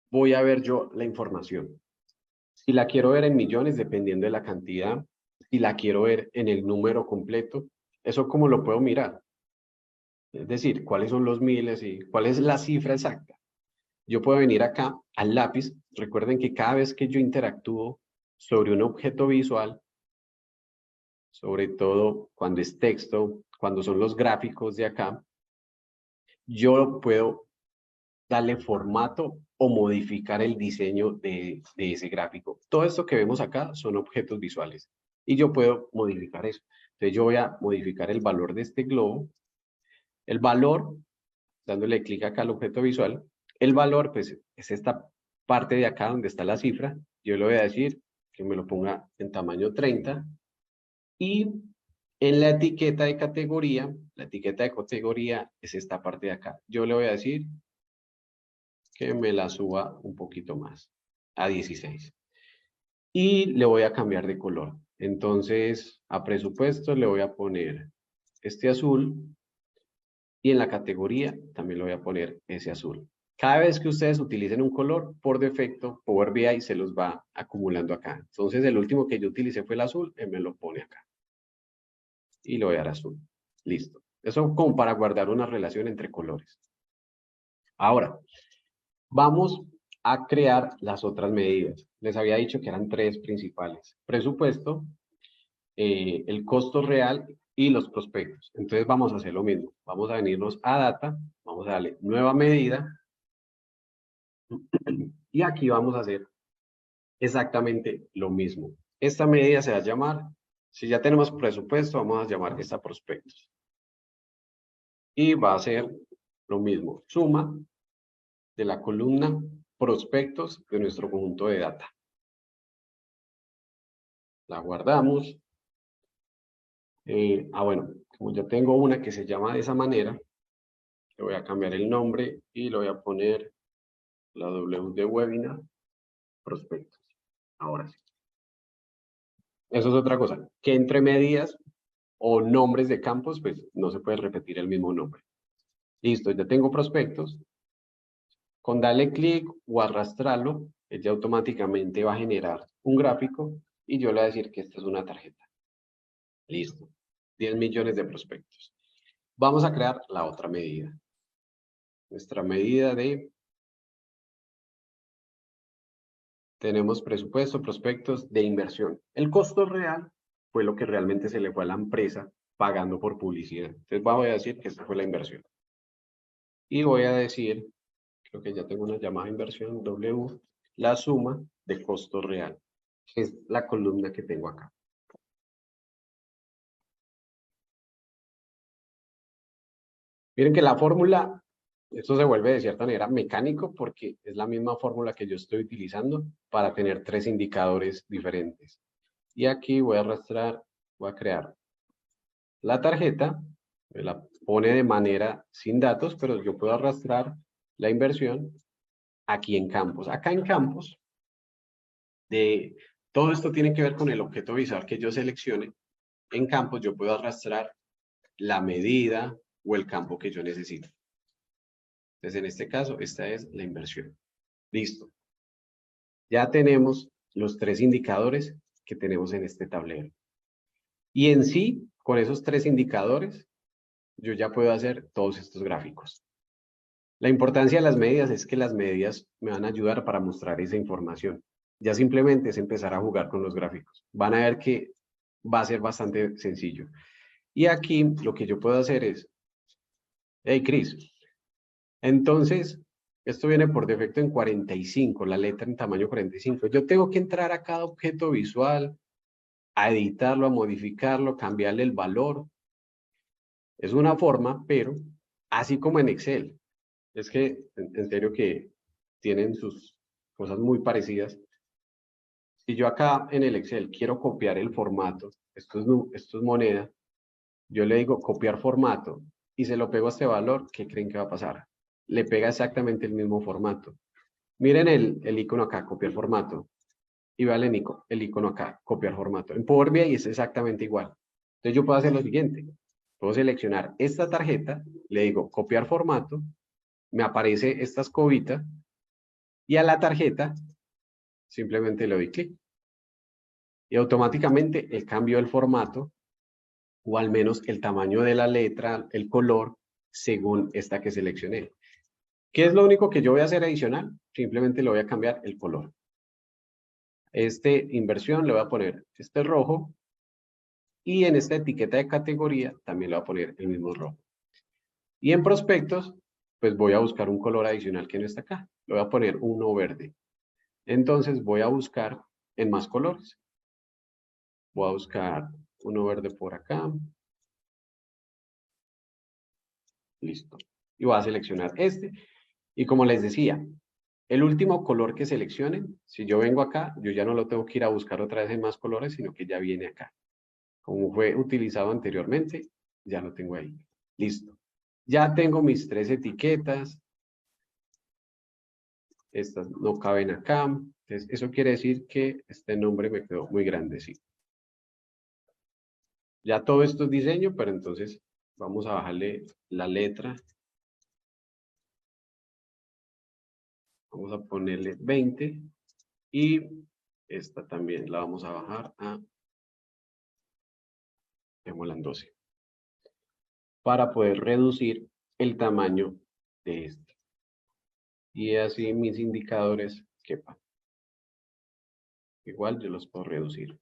voy a ver yo la información. Si la quiero ver en millones, dependiendo de la cantidad, si la quiero ver en el número completo, ¿eso cómo lo puedo mirar? Es decir, cuáles son los miles y cuál es la cifra exacta. Yo puedo venir acá al lápiz. Recuerden que cada vez que yo interactúo sobre un objeto visual, sobre todo cuando es texto, cuando son los gráficos de acá, yo puedo darle formato o modificar el diseño de ese gráfico. Todo esto que vemos acá son objetos visuales y yo puedo modificar eso. Entonces yo voy a modificar el valor de este globo. El valor, dándole clic acá al objeto visual, el valor pues es esta parte de acá donde está la cifra. Yo le voy a decir que me lo ponga en tamaño 30 y en la etiqueta de categoría es esta parte de acá. Yo le voy a decir que me la suba un poquito más, a 16. Y le voy a cambiar de color. Entonces, a presupuesto le voy a poner este azul y en la categoría también le voy a poner ese azul. Cada vez que ustedes utilicen un color, por defecto, Power BI se los va acumulando acá. Entonces, el último que yo utilicé fue el azul, él me lo pone acá. Y le voy a dar azul. Listo. Eso como para guardar una relación entre colores. Ahora, vamos a crear las otras medidas. Les había dicho que eran 3 principales. Presupuesto, el costo real y los prospectos. Entonces vamos a hacer lo mismo. Vamos a venirnos a data, vamos a darle nueva medida y aquí vamos a hacer exactamente lo mismo. Esta medida se va a llamar, si ya tenemos presupuesto, vamos a llamar esta prospectos. Y va a ser lo mismo, suma de la columna prospectos de nuestro conjunto de data. La guardamos. Bueno, como ya tengo una que se llama de esa manera, le voy a cambiar el nombre y le voy a poner la W de webinar prospectos. Ahora sí. Eso es otra cosa, que entre medidas o nombres de campos, pues no se puede repetir el mismo nombre. Listo, ya tengo prospectos. Con darle clic o arrastrarlo, ella automáticamente va a generar un gráfico y yo le voy a decir que esta es una tarjeta. Listo. 10 millones de prospectos. Vamos a crear la otra medida. Nuestra medida de... Tenemos presupuesto, prospectos de inversión. El costo real fue lo que realmente se le fue a la empresa pagando por publicidad. Entonces vamos a decir que esta fue la inversión. Y voy a decir, creo que ya tengo una llamada inversión, W, la suma de costo real. Es la columna que tengo acá. Miren que la fórmula, esto se vuelve de cierta manera mecánico porque es la misma fórmula que yo estoy utilizando para tener 3 indicadores diferentes. Y aquí voy a arrastrar, voy a crear la tarjeta, me la pone de manera sin datos, pero yo puedo arrastrar la inversión aquí en campos. Acá en campos, todo esto tiene que ver con el objeto visual que yo seleccione. En campos yo puedo arrastrar la medida o el campo que yo necesito. Entonces, en este caso, esta es la inversión. Listo. Ya tenemos los 3 indicadores que tenemos en este tablero. Y en sí, con esos 3 indicadores, yo ya puedo hacer todos estos gráficos. La importancia de las medidas es que las medidas me van a ayudar para mostrar esa información. Ya simplemente es empezar a jugar con los gráficos. Van a ver que va a ser bastante sencillo. Y aquí lo que yo puedo hacer es, hey, Chris, entonces, esto viene por defecto en 45, la letra en tamaño 45. Yo tengo que entrar a cada objeto visual, a editarlo, a modificarlo, cambiarle el valor. Es una forma, pero así como en Excel. Es que, en serio que tienen sus cosas muy parecidas. Si yo acá en el Excel quiero copiar el formato, esto es moneda, yo le digo copiar formato y se lo pego a este valor, ¿qué creen que va a pasar? Le pega exactamente el mismo formato. Miren el icono acá, copiar formato. Y vale el icono acá, copiar formato. En Power BI es exactamente igual. Entonces yo puedo hacer lo siguiente. Puedo seleccionar esta tarjeta, le digo copiar formato, me aparece esta escobita y a la tarjeta simplemente le doy clic. Y automáticamente el cambio del formato o al menos el tamaño de la letra, el color, según esta que seleccioné. ¿Qué es lo único que yo voy a hacer adicional? Simplemente le voy a cambiar el color. Inversión le voy a poner este rojo y en esta etiqueta de categoría también le voy a poner el mismo rojo. Y en prospectos pues voy a buscar un color adicional que no está acá. Le voy a poner uno verde. Entonces voy a buscar en más colores. Voy a buscar uno verde por acá. Listo. Y voy a seleccionar este. Y como les decía, el último color que seleccionen, si yo vengo acá, yo ya no lo tengo que ir a buscar otra vez en más colores, sino que ya viene acá. Como fue utilizado anteriormente, ya lo tengo ahí. Listo. Ya tengo mis 3 etiquetas. Estas no caben acá. Entonces, eso quiere decir que este nombre me quedó muy grande, sí. Ya todo esto es diseño, pero entonces vamos a bajarle la letra. Vamos a ponerle 20 y esta también la vamos a bajar a, démosla en 12, para poder reducir el tamaño de este. Y así mis indicadores quepan. Igual yo los puedo reducir.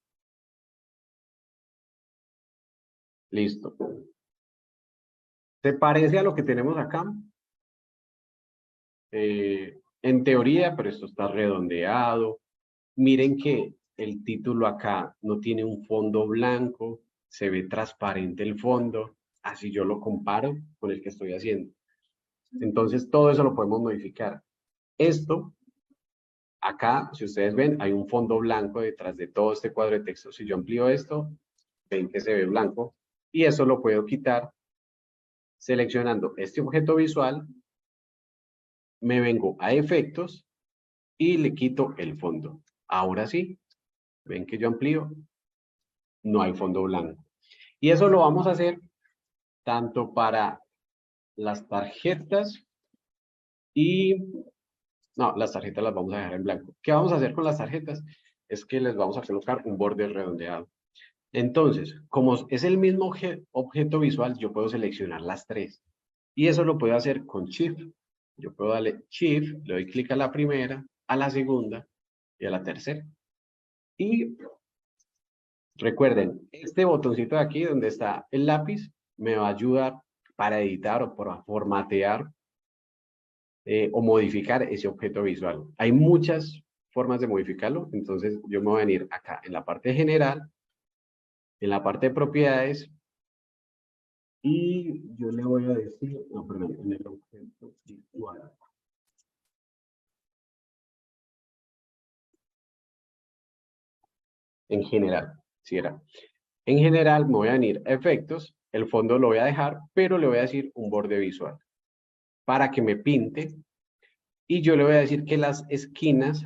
Listo. ¿Se parece a lo que tenemos acá? En teoría, pero esto está redondeado. Miren que el título acá no tiene un fondo blanco, se ve transparente el fondo, así yo lo comparo con el que estoy haciendo. Entonces todo eso lo podemos modificar. Esto, acá, si ustedes ven, hay un fondo blanco detrás de todo este cuadro de texto. Si yo amplío esto, ven que se ve blanco y eso lo puedo quitar seleccionando este objeto visual, me vengo a efectos y le quito el fondo. Ahora sí, ven que yo amplío, no hay fondo blanco. Y eso lo vamos a hacer tanto para las tarjetas y... No, las tarjetas las vamos a dejar en blanco. ¿Qué vamos a hacer con las tarjetas? Es que les vamos a colocar un borde redondeado. Entonces, como es el mismo objeto visual, yo puedo seleccionar las 3. Y eso lo puedo hacer con Shift. Yo puedo darle Shift, le doy clic a la primera, a la segunda y a la tercera. Y recuerden, este botoncito de aquí donde está el lápiz me va a ayudar para editar o para formatear o modificar ese objeto visual. Hay muchas formas de modificarlo, entonces yo me voy a venir acá en la parte general, en la parte de propiedades, y yo le voy a decir, no, perdón, en el objeto visual. En general, si era. En general me voy a venir a efectos, el fondo lo voy a dejar, pero le voy a decir un borde visual para que me pinte y yo le voy a decir que las esquinas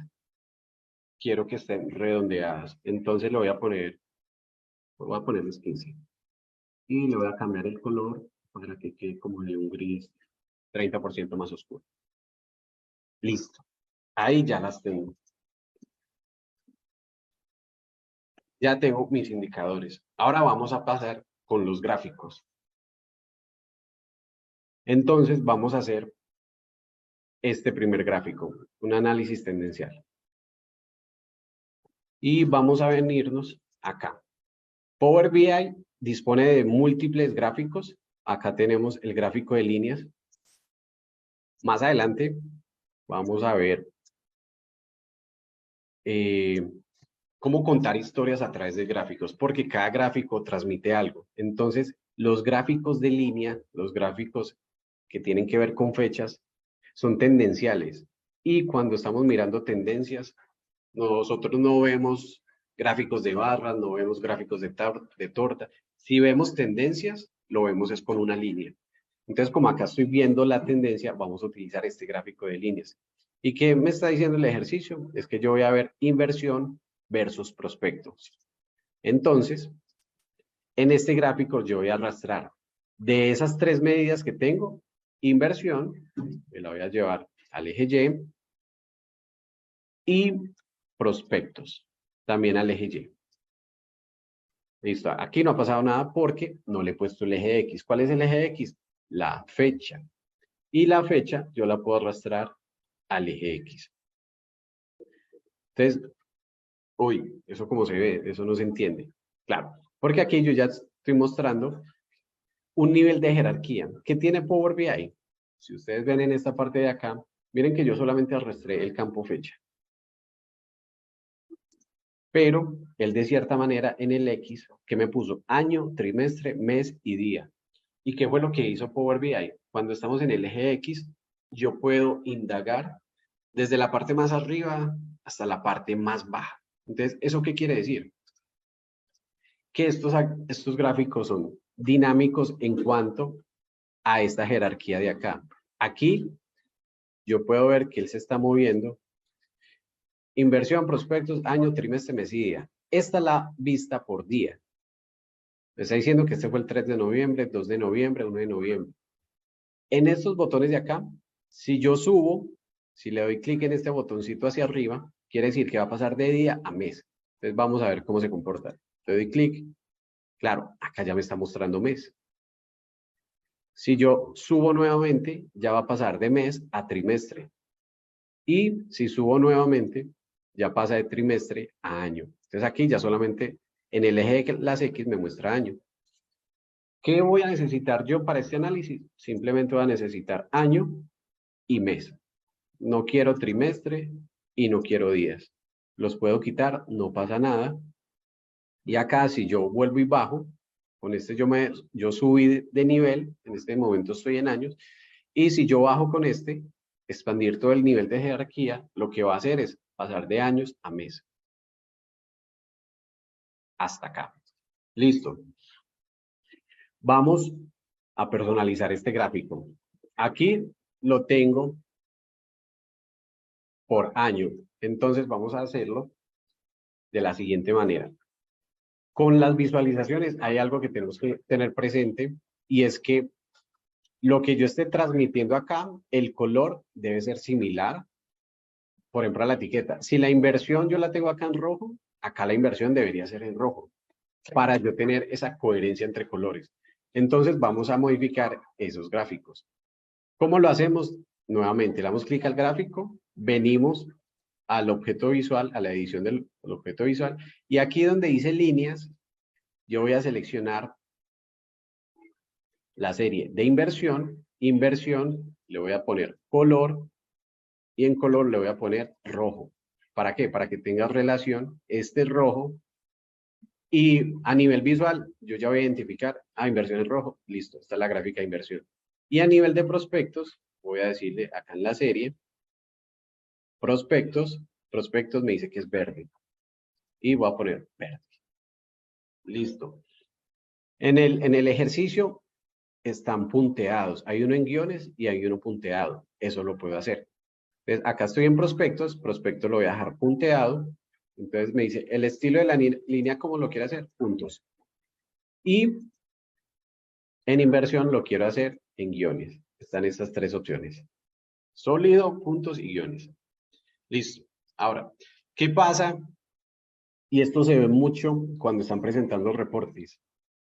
quiero que estén redondeadas. Entonces le voy a ponerles 15 y le voy a cambiar el color para que quede como de un gris 30% más oscuro. Listo. Ahí ya las tengo. Ya tengo mis indicadores. Ahora vamos a pasar con los gráficos. Entonces vamos a hacer este primer gráfico, un análisis tendencial. Y vamos a venirnos acá. Power BI dispone de múltiples gráficos. Acá tenemos el gráfico de líneas. Más adelante vamos a ver cómo contar historias a través de gráficos, porque cada gráfico transmite algo. Entonces, los gráficos de línea, los gráficos que tienen que ver con fechas, son tendenciales. Y cuando estamos mirando tendencias, nosotros no vemos gráficos de barras, no vemos gráficos de torta. Si vemos tendencias, lo vemos es con una línea. Entonces, como acá estoy viendo la tendencia, vamos a utilizar este gráfico de líneas. ¿Y qué me está diciendo el ejercicio? Es que yo voy a ver inversión versus prospectos. Entonces, en este gráfico yo voy a arrastrar de esas 3 medidas que tengo, inversión, me la voy a llevar al eje Y, y prospectos, también al eje Y. Listo, aquí no ha pasado nada porque no le he puesto el eje X. ¿Cuál es el eje X? La fecha. Y la fecha yo la puedo arrastrar al eje X. Entonces, uy, ¿eso cómo se ve? Eso no se entiende. Claro, porque aquí yo ya estoy mostrando un nivel de jerarquía. ¿Qué tiene Power BI? Si ustedes ven en esta parte de acá, miren que yo solamente arrastré el campo fecha. Pero él de cierta manera en el X, que me puso año, trimestre, mes y día. ¿Y qué fue lo que hizo Power BI? Cuando estamos en el eje X, yo puedo indagar desde la parte más arriba hasta la parte más baja. Entonces, ¿eso qué quiere decir? Que estos gráficos son dinámicos en cuanto a esta jerarquía de acá. Aquí yo puedo ver que él se está moviendo. Inversión, prospectos, año, trimestre, mes y día. Esta es la vista por día. Me está diciendo que este fue el 3 de noviembre, 2 de noviembre, 1 de noviembre. En estos botones de acá, si yo subo, si le doy clic en este botoncito hacia arriba, quiere decir que va a pasar de día a mes. Entonces vamos a ver cómo se comporta. Le doy clic. Claro, acá ya me está mostrando mes. Si yo subo nuevamente, ya va a pasar de mes a trimestre. Y si subo nuevamente, ya pasa de trimestre a año. Entonces aquí ya solamente en el eje de las X me muestra año. ¿Qué voy a necesitar yo para este análisis? Simplemente voy a necesitar año y mes. No quiero trimestre y no quiero días. Los puedo quitar, no pasa nada. Y acá si yo vuelvo y bajo, con este yo subí de nivel, en este momento estoy en años, y si yo bajo con este, expandir todo el nivel de jerarquía, lo que va a hacer es pasar de años a mes. Hasta acá. Listo. Vamos a personalizar este gráfico. Aquí lo tengo por año. Entonces vamos a hacerlo de la siguiente manera. Con las visualizaciones hay algo que tenemos que tener presente y es que lo que yo esté transmitiendo acá, el color debe ser similar, por ejemplo, a la etiqueta. Si la inversión yo la tengo acá en rojo, acá la inversión debería ser en rojo, para yo tener esa coherencia entre colores. Entonces vamos a modificar esos gráficos. ¿Cómo lo hacemos? Nuevamente, le damos clic al gráfico, venimos al objeto visual, a la edición del objeto visual, y aquí donde dice líneas, yo voy a seleccionar la serie de inversión, le voy a poner color, y en color le voy a poner rojo. ¿Para qué? Para que tenga relación este rojo, y a nivel visual, yo ya voy a identificar, inversión en rojo, listo, esta es la gráfica de inversión. Y a nivel de prospectos, voy a decirle acá en la serie, prospectos me dice que es verde. Y voy a poner verde. Listo. En el ejercicio están punteados. Hay uno en guiones y hay uno punteado. Eso lo puedo hacer. Entonces, acá estoy en prospectos. Prospectos lo voy a dejar punteado. Entonces me dice, el estilo de la línea, ¿cómo lo quiere hacer? Puntos. Y en inversión lo quiero hacer en guiones. Están estas tres opciones. Sólido, puntos y guiones. Listo. Ahora, ¿qué pasa? Y esto se ve mucho cuando están presentando reportes.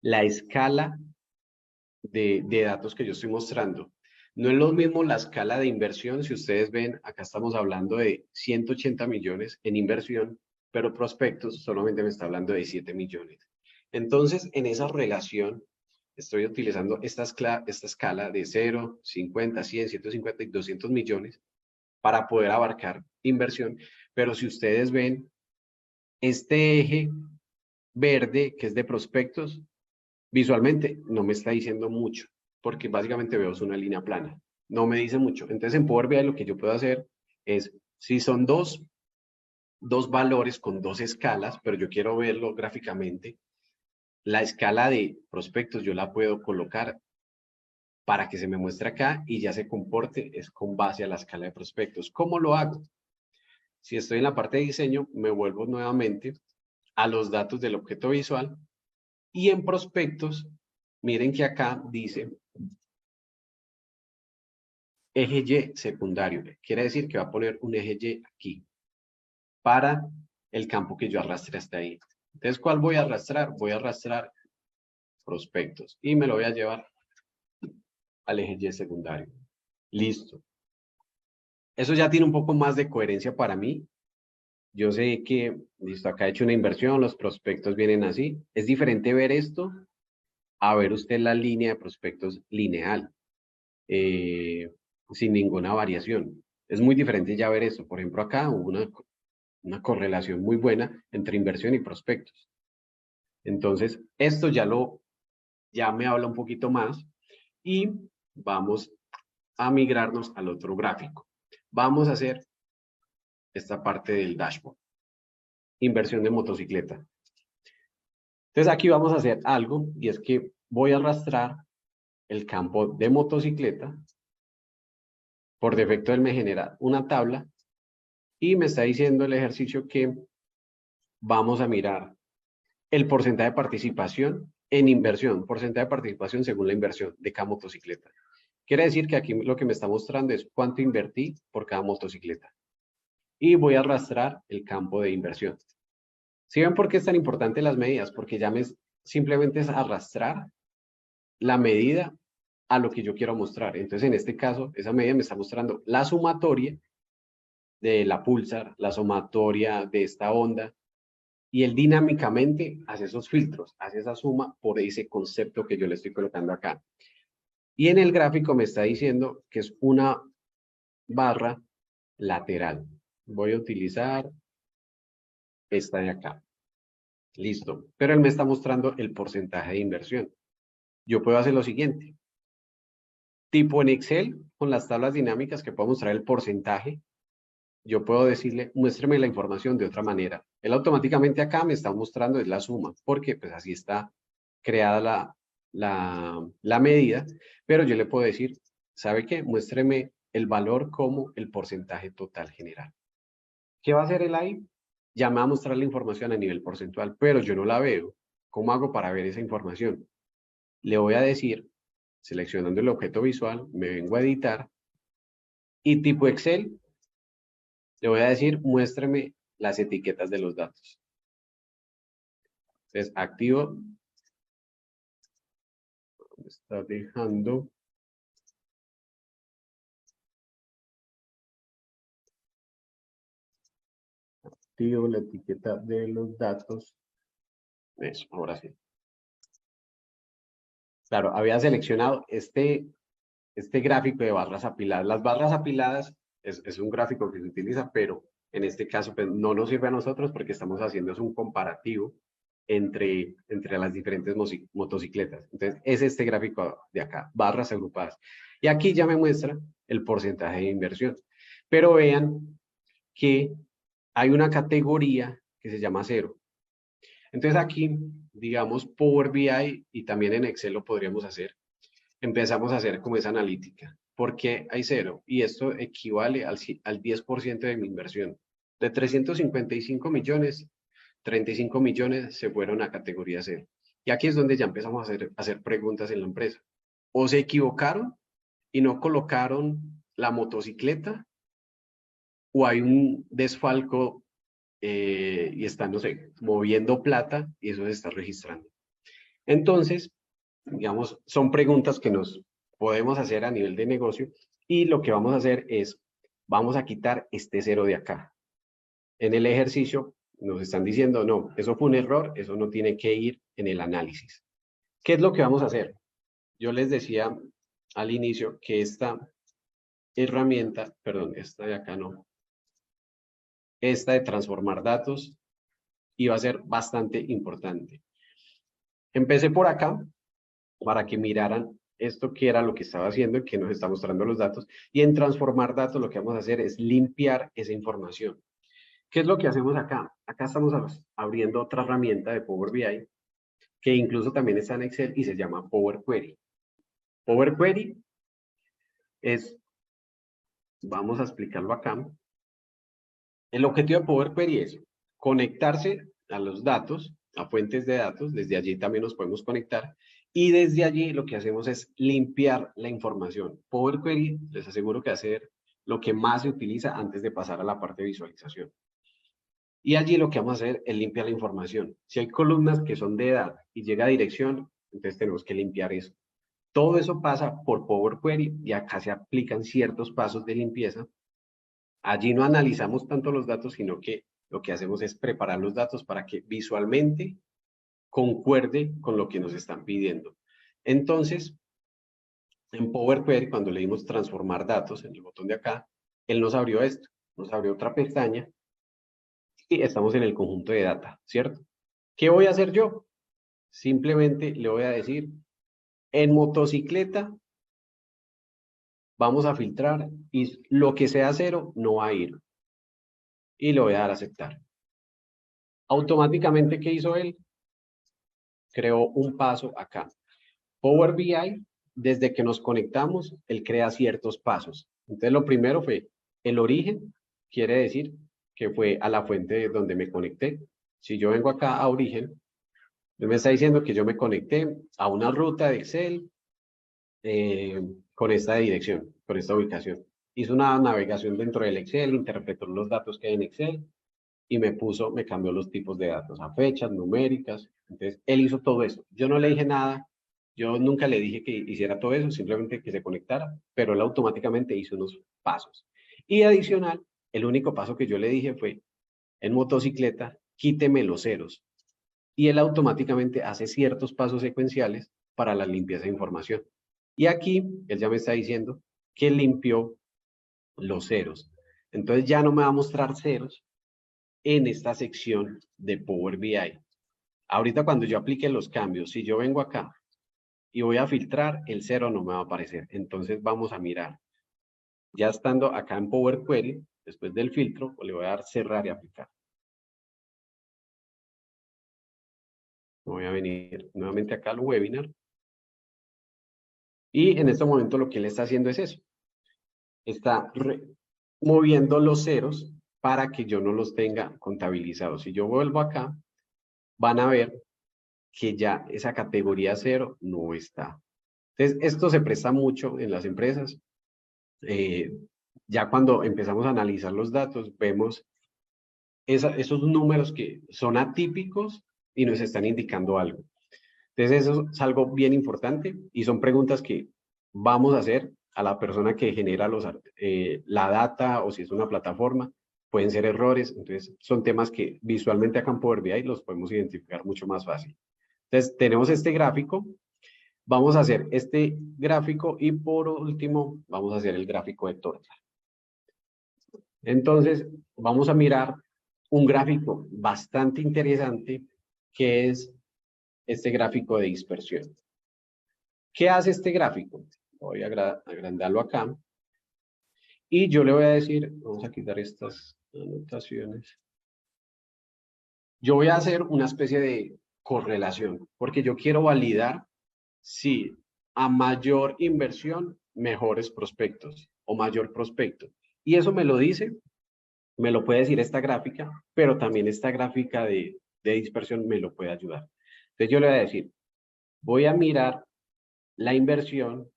La escala de datos que yo estoy mostrando. No es lo mismo la escala de inversión. Si ustedes ven, acá estamos hablando de 180 millones en inversión, pero prospectos solamente me está hablando de 7 millones. Entonces, en esa relación, estoy utilizando esta escala de 0, 50, 100, 150 y 200 millones para poder abarcar inversión. Pero si ustedes ven, este eje verde, que es de prospectos, visualmente no me está diciendo mucho, porque básicamente veo es una línea plana. No me dice mucho. Entonces en Power BI lo que yo puedo hacer es, si son dos valores con dos escalas, pero yo quiero verlo gráficamente, la escala de prospectos yo la puedo colocar para que se me muestre acá y ya se comporte, es con base a la escala de prospectos. ¿Cómo lo hago? Si estoy en la parte de diseño, me vuelvo nuevamente a los datos del objeto visual y en prospectos, miren que acá dice eje Y secundario. Quiere decir que va a poner un eje Y aquí para el campo que yo arrastre hasta ahí. Entonces, ¿cuál voy a arrastrar? Voy a arrastrar prospectos y me lo voy a llevar al eje Y secundario. Listo. Eso ya tiene un poco más de coherencia para mí. Yo sé que, listo, acá he hecho una inversión, los prospectos vienen así. Es diferente ver esto a ver usted la línea de prospectos lineal. sin ninguna variación. Es muy diferente ya ver esto. Por ejemplo, acá hubo una correlación muy buena entre inversión y prospectos. Entonces, esto ya me habla un poquito más y vamos a migrarnos al otro gráfico. Vamos a hacer esta parte del dashboard. Inversión de motocicleta. Entonces aquí vamos a hacer algo y es que voy a arrastrar el campo de motocicleta. Por defecto él me genera una tabla y me está diciendo el ejercicio que vamos a mirar el porcentaje de participación en inversión, porcentaje de participación según la inversión de cada motocicleta. Quiere decir que aquí lo que me está mostrando es cuánto invertí por cada motocicleta. Y voy a arrastrar el campo de inversión. ¿Sí ven por qué es tan importante las medidas? Porque ya simplemente es arrastrar la medida a lo que yo quiero mostrar. Entonces, en este caso, esa medida me está mostrando la sumatoria de la Pulsar, la sumatoria de esta onda, y él dinámicamente hace esos filtros, hace esa suma por ese concepto que yo le estoy colocando acá. Y en el gráfico me está diciendo que es una barra lateral. Voy a utilizar esta de acá. Listo. Pero él me está mostrando el porcentaje de inversión. Yo puedo hacer lo siguiente. Tipo en Excel, con las tablas dinámicas que puedo mostrar el porcentaje, yo puedo decirle, muéstreme la información de otra manera. Él automáticamente acá me está mostrando es la suma, porque pues así está creada la medida, pero yo le puedo decir, ¿sabe qué? Muéstreme el valor como el porcentaje total general. ¿Qué va a hacer él ahí? Ya me va a mostrar la información a nivel porcentual, pero yo no la veo. ¿Cómo hago para ver esa información? Le voy a decir, seleccionando el objeto visual, me vengo a editar y tipo Excel, le voy a decir, muéstreme las etiquetas de los datos. Entonces, activo, me está dejando. Activo la etiqueta de los datos. Eso, ahora sí. Claro, había seleccionado este gráfico de barras apiladas. Las barras apiladas es un gráfico que se utiliza, pero en este caso pues, no nos sirve a nosotros porque estamos haciendo un comparativo entre las diferentes motocicletas. Entonces, es este gráfico de acá, barras agrupadas. Y aquí ya me muestra el porcentaje de inversión. Pero vean que hay una categoría que se llama cero. Entonces aquí, digamos, Power BI y también en Excel lo podríamos hacer. Empezamos a hacer como esa analítica. ¿Por qué hay cero? Y esto equivale al 10% de mi inversión. De 355 millones, 35 millones se fueron a categoría cero. Y aquí es donde ya empezamos a hacer preguntas en la empresa. O se equivocaron y no colocaron la motocicleta, o hay un desfalco y están, no sé, moviendo plata y eso se está registrando. Entonces, digamos, son preguntas que nos podemos hacer a nivel de negocio y lo que vamos a hacer es, vamos a quitar este cero de acá. En el ejercicio nos están diciendo, no, eso fue un error, eso no tiene que ir en el análisis. ¿Qué es lo que vamos a hacer? Yo les decía al inicio que esta herramienta, perdón, esta de acá no, esta de transformar datos iba a ser bastante importante. Empecé por acá para que miraran esto que era lo que estaba haciendo y que nos está mostrando los datos. Y en transformar datos lo que vamos a hacer es limpiar esa información. ¿Qué es lo que hacemos acá? Acá estamos abriendo otra herramienta de Power BI que incluso también está en Excel y se llama Power Query. Power Query es, vamos a explicarlo acá. El objetivo de Power Query es conectarse a los datos, a fuentes de datos, desde allí también nos podemos conectar y desde allí lo que hacemos es limpiar la información. Power Query, les aseguro que hacer lo que más se utiliza antes de pasar a la parte de visualización. Y allí lo que vamos a hacer es limpiar la información. Si hay columnas que son de edad y llega a dirección, entonces tenemos que limpiar eso. Todo eso pasa por Power Query y acá se aplican ciertos pasos de limpieza. Allí no analizamos tanto los datos, sino que lo que hacemos es preparar los datos para que visualmente concuerde con lo que nos están pidiendo. Entonces, En Power Query, cuando le dimos transformar datos en el botón de acá, él nos abrió esto, nos abrió otra pestaña y estamos en el conjunto de data, ¿cierto? ¿Qué voy a hacer yo? Simplemente le voy a decir, en motocicleta vamos a filtrar y lo que sea cero no va a ir. Y le voy a dar a aceptar. Automáticamente, ¿qué hizo él? Creó un paso acá. Power BI, desde que nos conectamos, él crea ciertos pasos. Entonces, lo primero fue el origen, quiere decir que fue a la fuente donde me conecté. Si yo vengo acá a origen, él me está diciendo que yo me conecté a una ruta de Excel con esta dirección, con esta ubicación. Hizo una navegación dentro del Excel, interpretó los datos que hay en Excel y me cambió los tipos de datos a fechas, numéricas. Entonces, él hizo todo eso. Yo no le dije nada, yo nunca le dije que hiciera todo eso, simplemente que se conectara, pero él automáticamente hizo unos pasos. Y adicional, el único paso que yo le dije fue, en motocicleta, quíteme los ceros. Y él automáticamente hace ciertos pasos secuenciales para la limpieza de información. Y aquí, él ya me está diciendo que limpió los ceros. Entonces ya no me va a mostrar ceros en esta sección de Power BI. Ahorita cuando yo aplique los cambios, si yo vengo acá y voy a filtrar, el cero no me va a aparecer. Entonces vamos a mirar. Ya estando acá en Power Query, después del filtro, le voy a dar cerrar y aplicar. Voy a venir nuevamente acá al webinar. Y en este momento lo que él está haciendo es eso. Está moviendo los ceros para que yo no los tenga contabilizados. Si yo vuelvo acá, van a ver que ya esa categoría cero no está. Entonces, esto se presta mucho en las empresas. Ya cuando empezamos a analizar los datos, vemos esos números que son atípicos y nos están indicando algo. Entonces, eso es algo bien importante y son preguntas que vamos a hacer a la persona que genera la data o si es una plataforma. Pueden ser errores, entonces son temas que visualmente acá en Power BI los podemos identificar mucho más fácil. Entonces, tenemos este gráfico. Vamos a hacer este gráfico y por último vamos a hacer el gráfico de torta. Entonces, vamos a mirar un gráfico bastante interesante que es este gráfico de dispersión. ¿Qué hace este gráfico? Voy a agrandarlo acá. Y yo le voy a decir, vamos a quitar estas anotaciones. Yo voy a hacer una especie de correlación, porque yo quiero validar si a mayor inversión, mejores prospectos o mayor prospecto. Y eso me lo dice, me lo puede decir esta gráfica, pero también esta gráfica de dispersión me lo puede ayudar. Entonces yo le voy a decir, voy a mirar la inversión,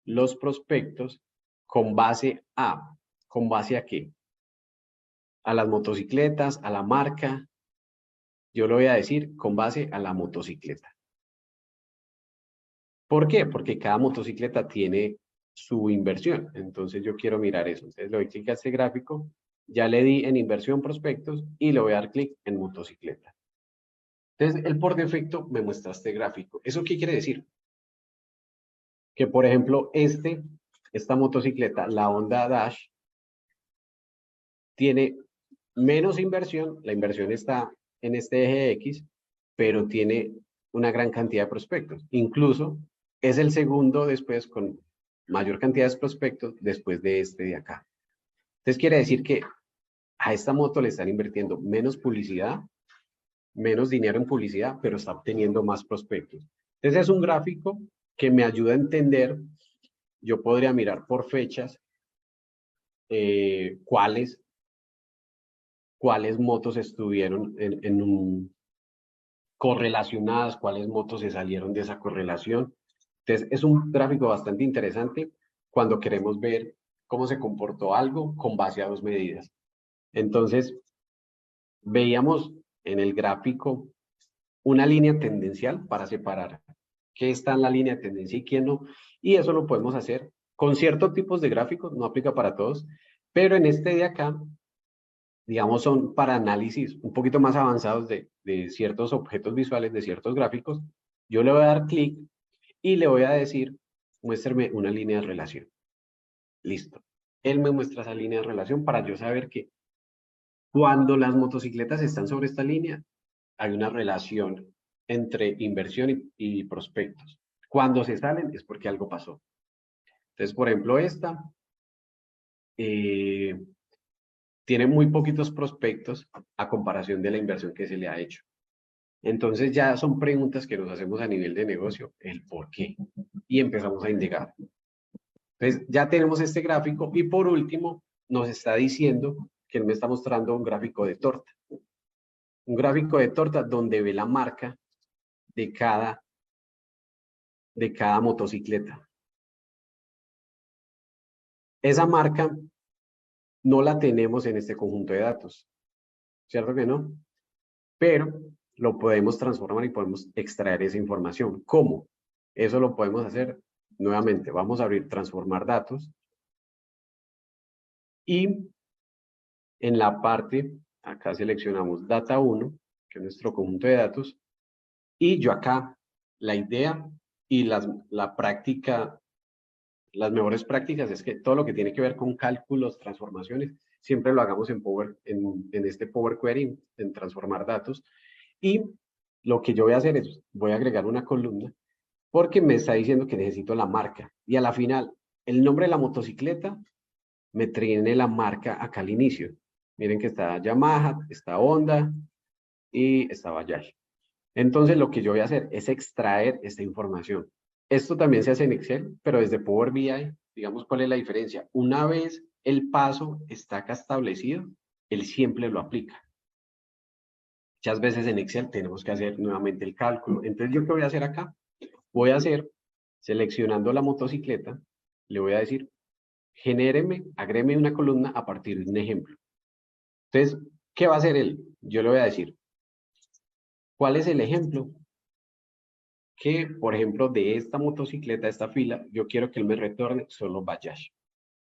los prospectos, ¿con base a qué? A las motocicletas, a la marca. Yo lo voy a decir con base a la motocicleta. ¿Por qué? Porque cada motocicleta tiene su inversión. Entonces yo quiero mirar eso. Entonces le doy clic a este gráfico. Ya le di en inversión prospectos y le voy a dar clic en motocicleta. Entonces él por defecto me muestra este gráfico. ¿Eso qué quiere decir? Que por ejemplo esta motocicleta, la Honda Dash, tiene menos inversión. La inversión está en este eje X, pero tiene una gran cantidad de prospectos. Incluso es el segundo después con mayor cantidad de prospectos después de este de acá. Entonces quiere decir que a esta moto le están invirtiendo menos publicidad, menos dinero en publicidad, pero está obteniendo más prospectos. Entonces es un gráfico que me ayuda a entender. Yo podría mirar por fechas cuáles motos estuvieron correlacionadas, cuáles motos se salieron de esa correlación. Entonces, es un gráfico bastante interesante cuando queremos ver cómo se comportó algo con base a dos medidas. Entonces, veíamos en el gráfico una línea tendencial para separar qué está en la línea de tendencia y qué no. Y eso lo podemos hacer con ciertos tipos de gráficos, no aplica para todos, pero en este de acá, digamos, son para análisis un poquito más avanzados de ciertos objetos visuales, de ciertos gráficos. Yo le voy a dar clic y le voy a decir muéstrame una línea de relación. Listo. Él me muestra esa línea de relación para yo saber que cuando las motocicletas están sobre esta línea, hay una relación entre inversión y prospectos. Cuando se salen es porque algo pasó. Entonces, por ejemplo, esta tiene muy poquitos prospectos a comparación de la inversión que se le ha hecho. Entonces ya son preguntas que nos hacemos a nivel de negocio, el por qué, y empezamos a indagar. Entonces ya tenemos este gráfico y por último nos está diciendo que él me está mostrando un gráfico de torta. Un gráfico de torta donde ve la marca de cada motocicleta. Esa marca no la tenemos en este conjunto de datos, ¿cierto que no? Pero lo podemos transformar y podemos extraer esa información. ¿Cómo? Eso lo podemos hacer nuevamente. Vamos a abrir transformar datos y en la parte, acá seleccionamos data 1, que es nuestro conjunto de datos, y yo acá la idea y la práctica, las mejores prácticas es que todo lo que tiene que ver con cálculos, transformaciones, siempre lo hagamos en este Power Query, en transformar datos. Y lo que yo voy a hacer es, voy a agregar una columna porque me está diciendo que necesito la marca. Y a la final, el nombre de la motocicleta me tiene la marca acá al inicio. Miren que está Yamaha, está Honda y está Bajaj. Entonces lo que yo voy a hacer es extraer esta información. Esto también se hace en Excel, pero desde Power BI, digamos cuál es la diferencia. Una vez el paso está acá establecido, él siempre lo aplica. Muchas veces en Excel tenemos que hacer nuevamente el cálculo. Entonces, ¿yo qué voy a hacer acá? Voy a hacer, seleccionando la motocicleta, le voy a decir, genéreme, agrégueme una columna a partir de un ejemplo. Entonces, ¿qué va a hacer él? Yo le voy a decir, ¿cuál es el ejemplo? Que, por ejemplo, de esta motocicleta, esta fila, yo quiero que él me retorne solo Bajaj.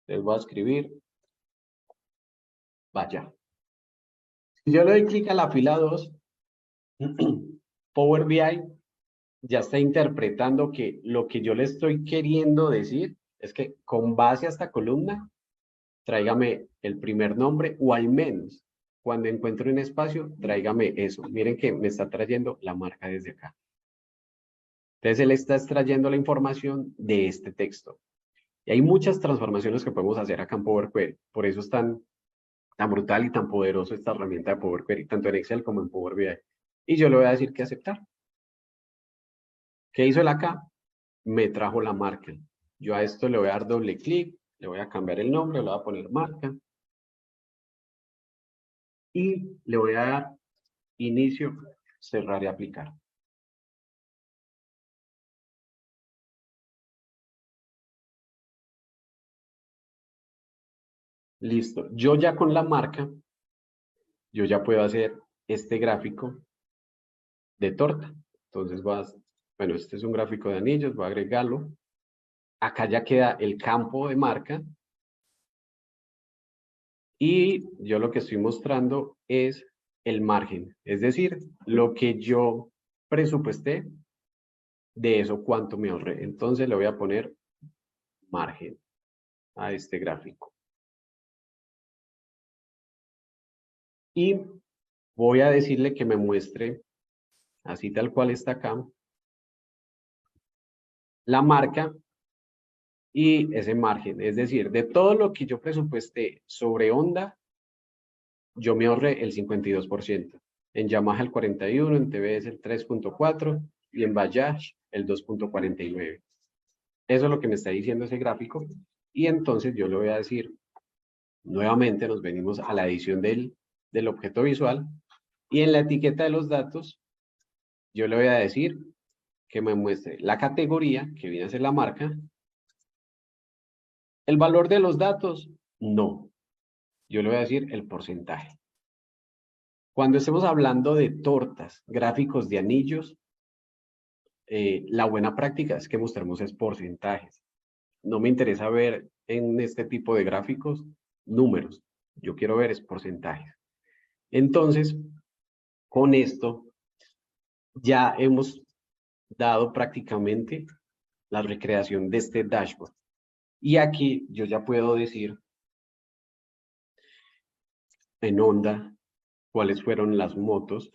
Entonces voy a escribir Bajaj. Si yo le doy clic a la fila 2, Power BI ya está interpretando que lo que yo le estoy queriendo decir es que con base a esta columna, tráigame el primer nombre o al menos cuando encuentre un espacio, tráigame eso. Miren que me está trayendo la marca desde acá. Entonces él está extrayendo la información de este texto. Y hay muchas transformaciones que podemos hacer acá en Power Query. Por eso es tan brutal y tan poderoso esta herramienta de Power Query, tanto en Excel como en Power BI. Y yo le voy a decir que aceptar. ¿Qué hizo él acá? Me trajo la marca. Yo a esto le voy a dar doble clic, le voy a cambiar el nombre, le voy a poner marca. Y le voy a dar inicio, cerrar y aplicar. Listo. Yo ya con la marca, yo ya puedo hacer este gráfico de torta. Entonces bueno, este es un gráfico de anillos, voy a agregarlo. Acá ya queda el campo de marca. Y yo lo que estoy mostrando es el margen. Es decir, lo que yo presupuesté, de eso cuánto me ahorré. Entonces le voy a poner margen a este gráfico. Y voy a decirle que me muestre, así tal cual está acá, la marca y ese margen. Es decir, de todo lo que yo presupuesté sobre Honda, yo me ahorré el 52%. En Yamaha el 41%, en TVS el 3.4% y en Bajaj el 2.49%. Eso es lo que me está diciendo ese gráfico. Y entonces yo le voy a decir, nuevamente nos venimos a la edición del objeto visual. Y en la etiqueta de los datos, yo le voy a decir que me muestre la categoría, que viene a ser la marca. El valor de los datos, no. Yo le voy a decir el porcentaje. Cuando estemos hablando de tortas, gráficos de anillos, la buena práctica es que mostremos es porcentajes. No me interesa ver en este tipo de gráficos números. Yo quiero ver es porcentajes. Entonces, con esto ya hemos dado prácticamente la recreación de este dashboard. Y aquí yo ya puedo decir en Honda cuáles fueron las motos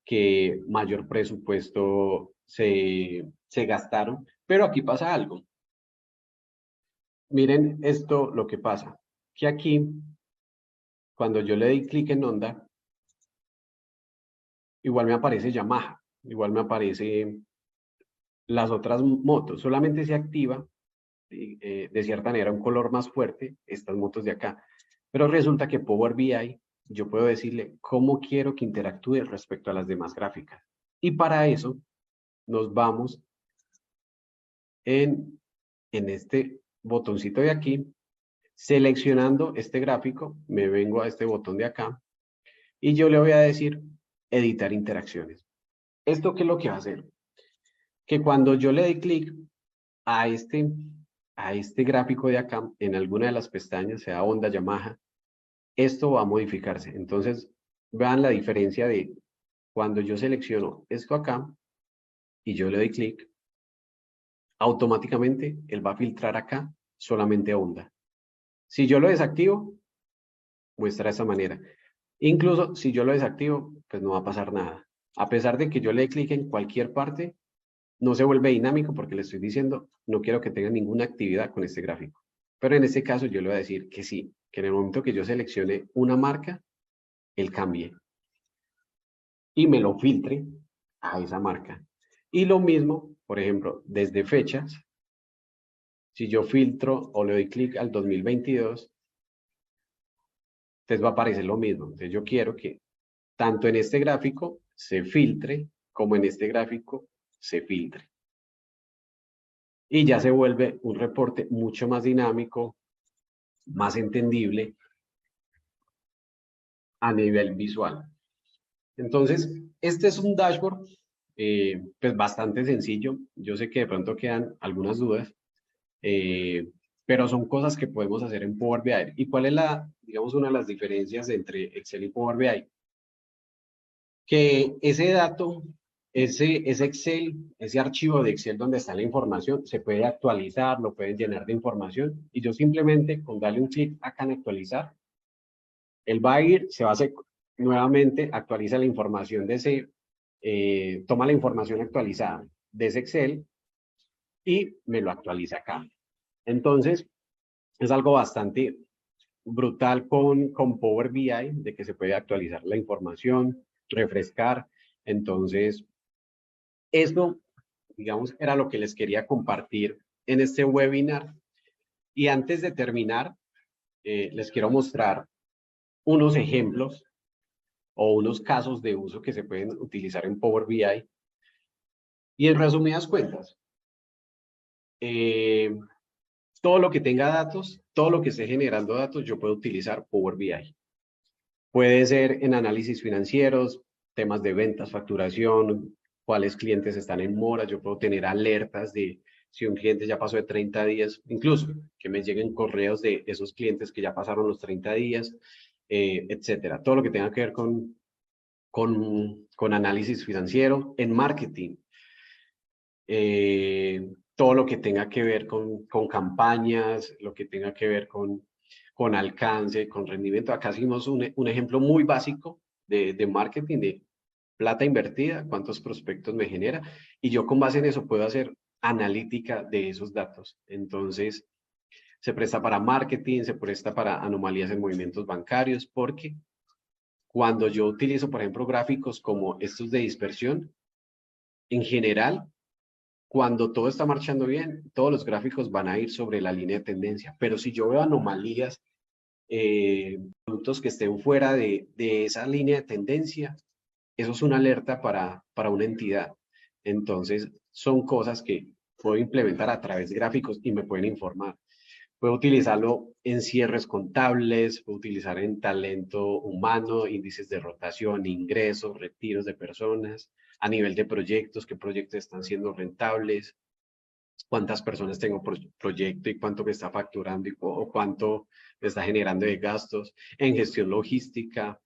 que mayor presupuesto se gastaron. Pero aquí pasa algo. Miren esto lo que pasa. Que aquí, cuando yo le doy clic en Honda, igual me aparece Yamaha. Igual me aparece las otras motos. Solamente se activa de cierta manera un color más fuerte estas motos de acá. Pero resulta que Power BI, yo puedo decirle cómo quiero que interactúe respecto a las demás gráficas. Y para eso nos vamos en este botoncito de aquí, seleccionando este gráfico, me vengo a este botón de acá y yo le voy a decir editar interacciones. ¿Esto qué es lo que va a hacer? Que cuando yo le dé clic a este gráfico de acá, en alguna de las pestañas, sea Honda, Yamaha, esto va a modificarse. Entonces, vean la diferencia de cuando yo selecciono esto acá y yo le doy clic, automáticamente él va a filtrar acá solamente Honda. Si yo lo desactivo, muestra de esta manera. Incluso si yo lo desactivo, pues no va a pasar nada. A pesar de que yo le dé clic en cualquier parte, no se vuelve dinámico porque le estoy diciendo, no quiero que tenga ninguna actividad con este gráfico. Pero en este caso yo le voy a decir que sí, que en el momento que yo seleccione una marca, él cambie y me lo filtre a esa marca. Y lo mismo, por ejemplo, desde fechas, si yo filtro o le doy clic al 2022, entonces va a aparecer lo mismo. Entonces yo quiero que tanto en este gráfico se filtre como en este gráfico se filtre. Y ya se vuelve un reporte mucho más dinámico, más entendible a nivel visual. Entonces, este es un dashboard pues bastante sencillo. Yo sé que de pronto quedan algunas dudas, pero son cosas que podemos hacer en Power BI. ¿Y cuál es digamos, una de las diferencias entre Excel y Power BI? Que ese dato, ese Excel, ese archivo de Excel donde está la información, se puede actualizar, lo pueden llenar de información y yo simplemente con darle un clic acá en actualizar, él va a ir, se va a hacer nuevamente, actualiza la información de toma la información actualizada de ese Excel y me lo actualiza acá. Entonces, es algo bastante brutal con Power BI, de que se puede actualizar la información, refrescar. Entonces, eso, digamos, era lo que les quería compartir en este webinar. Y antes de terminar, les quiero mostrar unos ejemplos o unos casos de uso que se pueden utilizar en Power BI. Y en resumidas cuentas, todo lo que tenga datos, todo lo que esté generando datos, yo puedo utilizar Power BI. Puede ser en análisis financieros, temas de ventas, facturación, cuáles clientes están en mora. Yo puedo tener alertas de si un cliente ya pasó de 30 días, incluso que me lleguen correos de esos clientes que ya pasaron los 30 días, etcétera. Todo lo que tenga que ver con análisis financiero, en marketing. Todo lo que tenga que ver con campañas, lo que tenga que ver con alcance, con rendimiento. Acá hicimos un ejemplo muy básico de marketing, de plata invertida, cuántos prospectos me genera, y yo con base en eso puedo hacer analítica de esos datos. Entonces, se presta para marketing, se presta para anomalías en movimientos bancarios, porque cuando yo utilizo, por ejemplo, gráficos como estos de dispersión, en general, cuando todo está marchando bien, todos los gráficos van a ir sobre la línea de tendencia. Pero si yo veo anomalías, productos que estén fuera de esa línea de tendencia, eso es una alerta para una entidad. Entonces, son cosas que puedo implementar a través de gráficos y me pueden informar. Puedo utilizarlo en cierres contables, puedo utilizar en talento humano, índices de rotación, ingresos, retiros de personas, a nivel de proyectos, qué proyectos están siendo rentables, cuántas personas tengo por proyecto y cuánto me está facturando o cuánto me está generando de gastos, en gestión logística,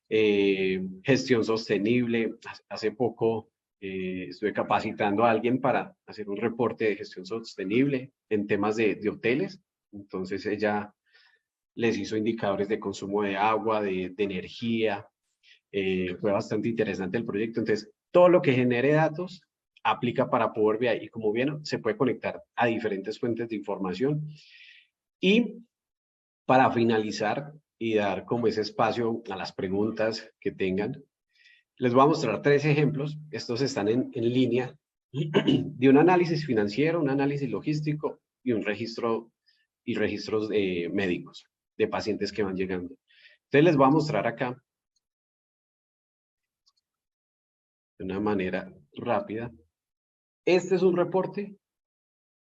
gestión sostenible. Hace poco estuve capacitando a alguien para hacer un reporte de gestión sostenible en temas de hoteles. Entonces ella les hizo indicadores de consumo de agua, de energía. Fue bastante interesante el proyecto. Entonces, todo lo que genere datos aplica para Power BI y como vieron, se puede conectar a diferentes fuentes de información. Y para finalizar y dar como ese espacio a las preguntas que tengan, les voy a mostrar 3 ejemplos. Estos están en línea de un análisis financiero, un análisis logístico y un registro y registros médicos de pacientes que van llegando. Entonces les voy a mostrar acá de una manera rápida. Este es un reporte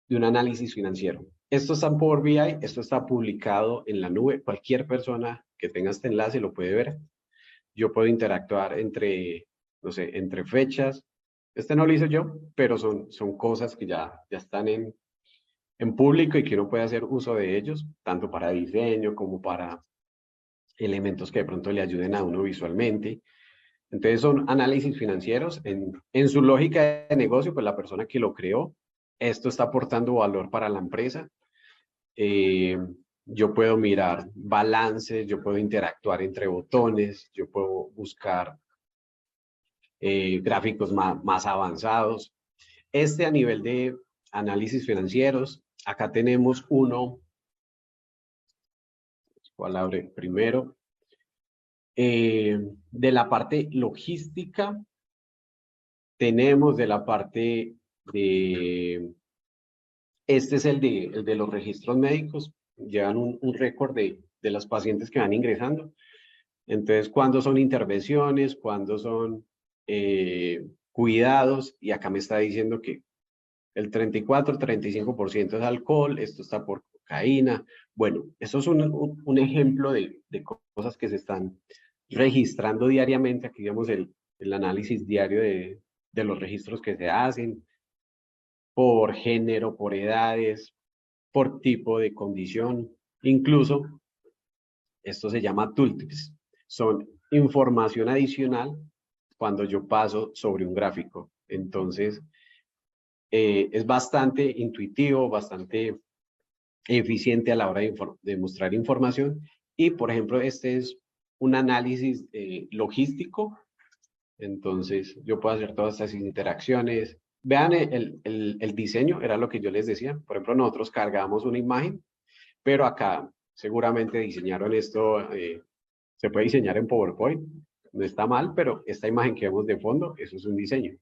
de un análisis financiero. Esto está en Power BI, esto está publicado en la nube. Cualquier persona que tenga este enlace lo puede ver. Yo puedo interactuar entre, no sé, entre fechas. Este no lo hice yo, pero son cosas que ya están en público y que uno puede hacer uso de ellos, tanto para diseño como para elementos que de pronto le ayuden a uno visualmente. Entonces son análisis financieros. En su lógica de negocio, pues la persona que lo creó, esto está aportando valor para la empresa. Yo puedo mirar balances, yo puedo interactuar entre botones, yo puedo buscar gráficos más avanzados. Este a nivel de análisis financieros, acá tenemos uno, ¿cuál abre primero? De la parte logística, tenemos de la parte de, este es el de los registros médicos, llevan un récord de los pacientes que van ingresando. Entonces, ¿cuándo son intervenciones? ¿Cuándo son cuidados? Y acá me está diciendo que el 34, 35% es alcohol, esto está por cocaína. Bueno, eso es un ejemplo de cosas que se están registrando diariamente. Aquí vemos el análisis diario de los registros que se hacen por género, por edades, por tipo de condición. Incluso, esto se llama tooltips. Son información adicional cuando yo paso sobre un gráfico. Entonces, es bastante intuitivo, bastante eficiente a la hora de mostrar información. Y, por ejemplo, este es un análisis logístico. Entonces, yo puedo hacer todas estas interacciones. Vean el diseño, era lo que yo les decía. Por ejemplo, nosotros cargamos una imagen, pero acá seguramente diseñaron esto, se puede diseñar en PowerPoint, no está mal, pero esta imagen que vemos de fondo, eso es un diseño.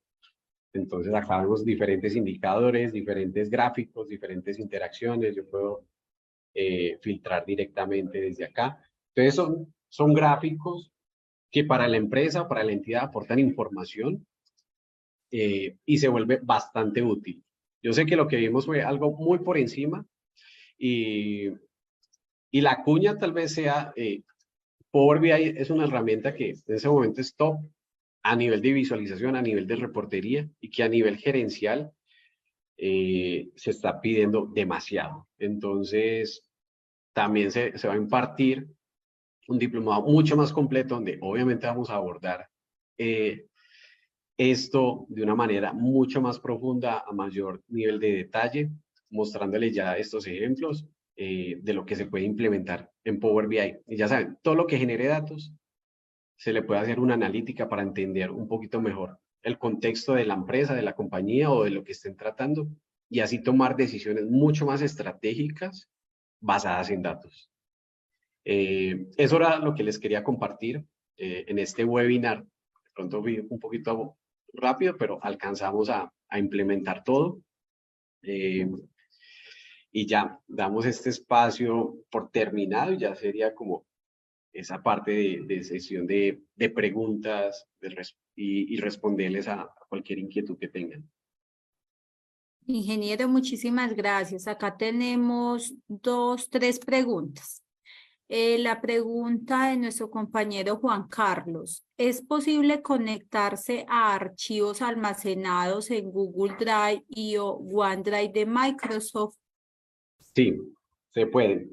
Entonces acá vemos diferentes indicadores, diferentes gráficos, diferentes interacciones. Yo puedo filtrar directamente desde acá. Entonces son gráficos que para la empresa, para la entidad aportan información y se vuelve bastante útil. Yo sé que lo que vimos fue algo muy por encima y la cuña tal vez sea, Power BI es una herramienta que en ese momento es top a nivel de visualización, a nivel de reportería y que a nivel gerencial se está pidiendo demasiado. Entonces, también se va a impartir un diplomado mucho más completo donde obviamente vamos a abordar esto de una manera mucho más profunda, a mayor nivel de detalle, mostrándole ya estos ejemplos de lo que se puede implementar en Power BI. Y ya saben, todo lo que genere datos, se le puede hacer una analítica para entender un poquito mejor el contexto de la empresa, de la compañía o de lo que estén tratando y así tomar decisiones mucho más estratégicas basadas en datos. Eso era lo que les quería compartir en este webinar. De pronto fui un poquito rápido, pero alcanzamos a implementar todo. Y ya damos este espacio por terminado y ya sería como esa parte de sesión de preguntas y responderles a cualquier inquietud que tengan. Ingeniero, muchísimas gracias. Acá tenemos 3 preguntas. La pregunta de nuestro compañero Juan Carlos: ¿es posible conectarse a archivos almacenados en Google Drive y o OneDrive de Microsoft? Sí, se puede.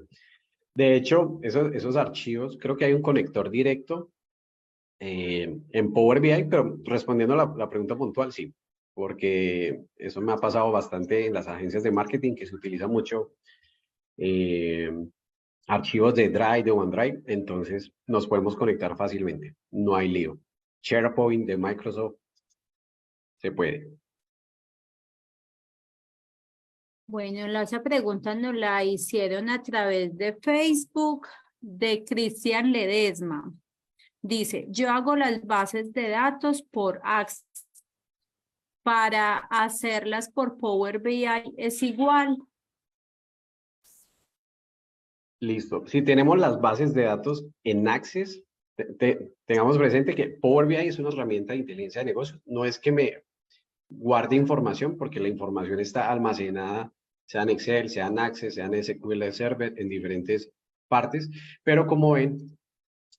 De hecho, esos archivos, creo que hay un conector directo en Power BI, pero respondiendo a la pregunta puntual, sí, porque eso me ha pasado bastante en las agencias de marketing, que se utiliza mucho eh, archivos de Drive, de OneDrive, entonces nos podemos conectar fácilmente, no hay lío. SharePoint de Microsoft, se puede. Bueno, la otra pregunta nos la hicieron a través de Facebook de Cristian Ledesma. Dice, yo hago las bases de datos por Access. Para hacerlas por Power BI es igual. Listo. Si tenemos las bases de datos en Access, tengamos presente que Power BI es una herramienta de inteligencia de negocios. No es que me guarde información, porque la información está almacenada, sea en Excel, sea en Access, sea en SQL Server, en diferentes partes. Pero como ven,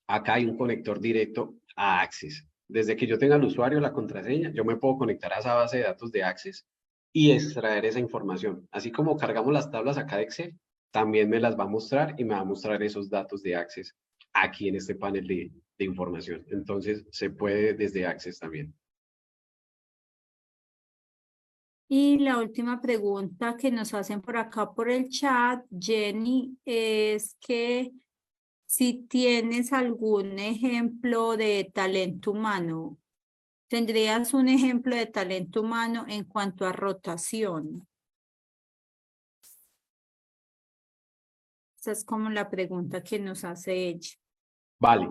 acá hay un conector directo a Access. Desde que yo tenga el usuario, la contraseña, yo me puedo conectar a esa base de datos de Access y extraer esa información. Así como cargamos las tablas acá de Excel, también me las va a mostrar y me va a mostrar esos datos de Access aquí en este panel de información. Entonces, se puede desde Access también. Y la última pregunta que nos hacen por acá por el chat, Jenny, es que si tienes algún ejemplo de talento humano, ¿tendrías un ejemplo de talento humano en cuanto a rotación? Esa es como la pregunta que nos hace ella. Vale.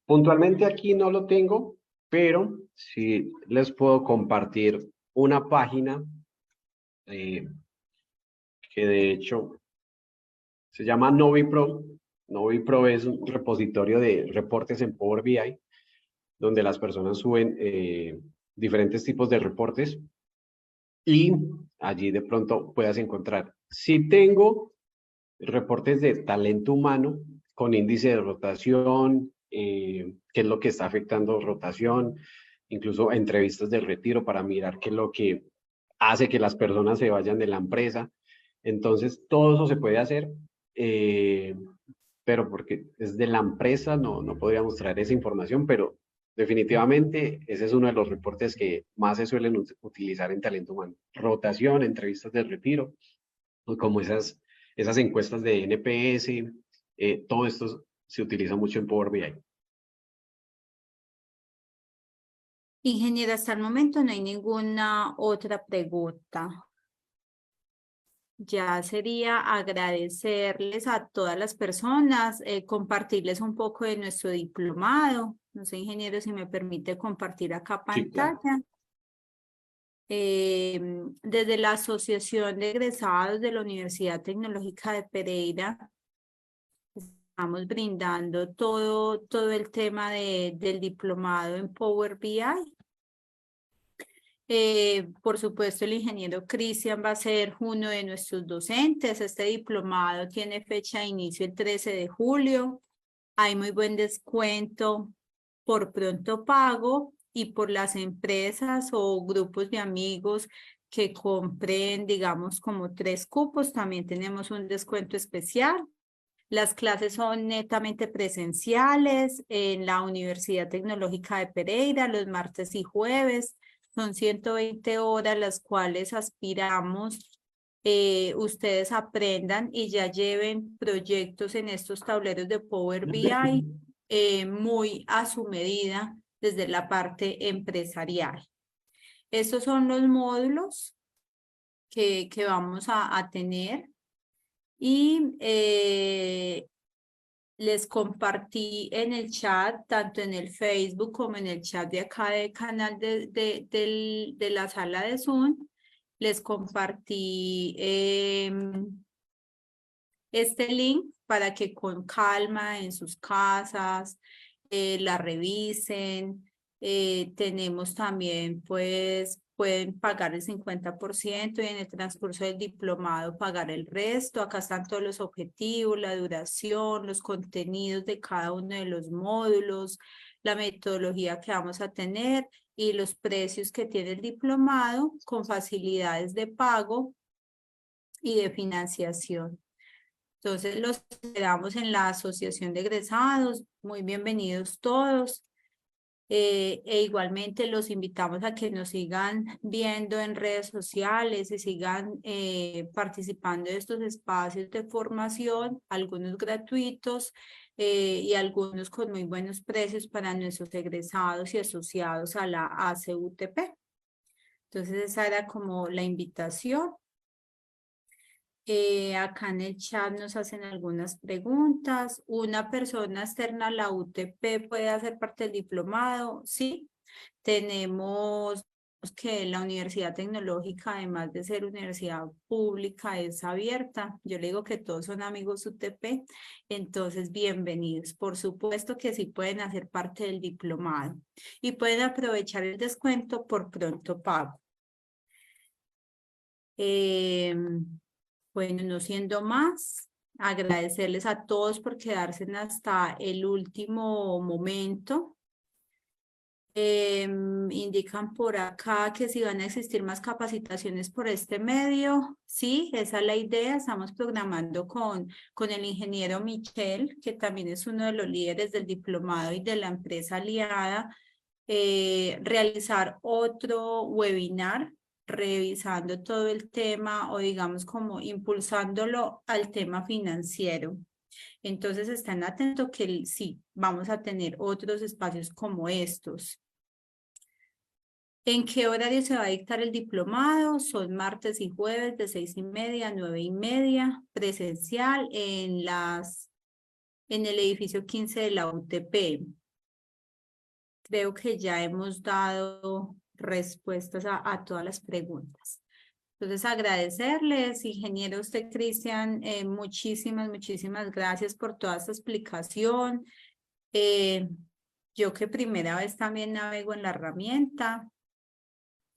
Puntualmente aquí no lo tengo, pero sí les puedo compartir una página eh, que de hecho se llama NoviPro. NoviPro es un repositorio de reportes en Power BI, donde las personas suben diferentes tipos de reportes y allí de pronto puedas encontrar. Si tengo reportes de talento humano con índice de rotación, qué es lo que está afectando rotación, incluso entrevistas de retiro para mirar qué es lo que hace que las personas se vayan de la empresa. Entonces, todo eso se puede hacer, eh, pero porque es de la empresa, no podría mostrar esa información, pero definitivamente ese es uno de los reportes que más se suelen utilizar en talento humano. Rotación, entrevistas de retiro, como esas encuestas de NPS, todo esto se utiliza mucho en Power BI. Ingeniera, hasta el momento no hay ninguna otra pregunta. Ya sería agradecerles a todas las personas, compartirles un poco de nuestro diplomado. No sé, ingeniero, si me permite compartir acá Sí, claro. pantalla. Desde la Asociación de Egresados de la Universidad Tecnológica de Pereira, estamos brindando todo el tema del diplomado en Power BI. Por supuesto, el ingeniero Cristian va a ser uno de nuestros docentes. Este diplomado tiene fecha de inicio el 13 de julio. Hay muy buen descuento por pronto pago y por las empresas o grupos de amigos que compren, digamos, como 3 cupos. También tenemos un descuento especial. Las clases son netamente presenciales en la Universidad Tecnológica de Pereira los martes y jueves. Son 120 horas las cuales aspiramos ustedes aprendan y ya lleven proyectos en estos tableros de Power BI muy a su medida desde la parte empresarial. Estos son los módulos que vamos a tener y les compartí en el chat, tanto en el Facebook como en el chat de acá del canal de la sala de Zoom, les compartí este link para que con calma en sus casas la revisen. Tenemos también, pues, pueden pagar el 50% y en el transcurso del diplomado pagar el resto. Acá están todos los objetivos, la duración, los contenidos de cada uno de los módulos, la metodología que vamos a tener y los precios que tiene el diplomado con facilidades de pago y de financiación. Entonces los esperamos en la Asociación de Egresados. Muy bienvenidos todos. E igualmente los invitamos a que nos sigan viendo en redes sociales y sigan participando de estos espacios de formación, algunos gratuitos y algunos con muy buenos precios para nuestros egresados y asociados a la ACUTP. Entonces esa era como la invitación. Acá en el chat nos hacen algunas preguntas. ¿Una persona externa a la UTP puede hacer parte del diplomado? Sí. Tenemos que la Universidad Tecnológica, además de ser universidad pública, es abierta. Yo le digo que todos son amigos UTP, entonces bienvenidos. Por supuesto que sí pueden hacer parte del diplomado y pueden aprovechar el descuento por pronto pago. Bueno, no siendo más, agradecerles a todos por quedarse hasta el último momento. Indican por acá que si van a existir más capacitaciones por este medio. Sí, esa es la idea. Estamos programando con el ingeniero Michel, que también es uno de los líderes del diplomado y de la empresa aliada, realizar otro webinar revisando todo el tema o digamos como impulsándolo al tema financiero. Entonces están atentos que sí, vamos a tener otros espacios como estos. ¿En qué horario se va a dictar el diplomado? Son martes y jueves de 6:30 a 9:30, presencial en el edificio 15 de la UTP. Creo que ya hemos dado respuestas a todas las preguntas. Entonces, agradecerles, ingeniero, usted, Cristian, muchísimas gracias por toda esta explicación. Yo que primera vez también navego en la herramienta,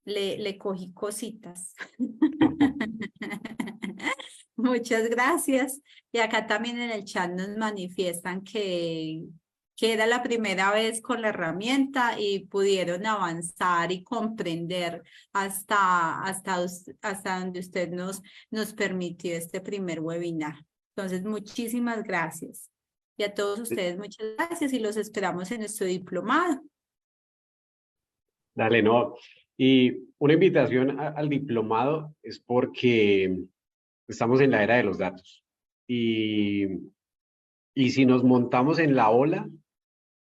le cogí cositas. Muchas gracias. Y acá también en el chat nos manifiestan que era la primera vez con la herramienta y pudieron avanzar y comprender hasta donde usted nos permitió este primer webinar. Entonces, muchísimas gracias. Y a todos ustedes, muchas gracias y los esperamos en nuestro diplomado. Dale, no. Y una invitación al diplomado es porque estamos en la era de los datos. Y si nos montamos en la ola,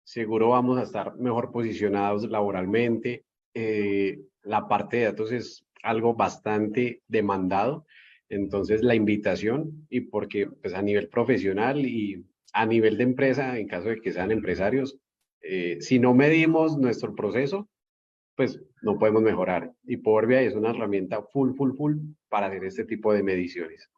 seguro vamos a estar mejor posicionados laboralmente. La parte de datos es algo bastante demandado. Entonces, la invitación, y porque pues, a nivel profesional y a nivel de empresa, en caso de que sean empresarios, si no medimos nuestro proceso, pues no podemos mejorar. Y Power BI es una herramienta full para hacer este tipo de mediciones.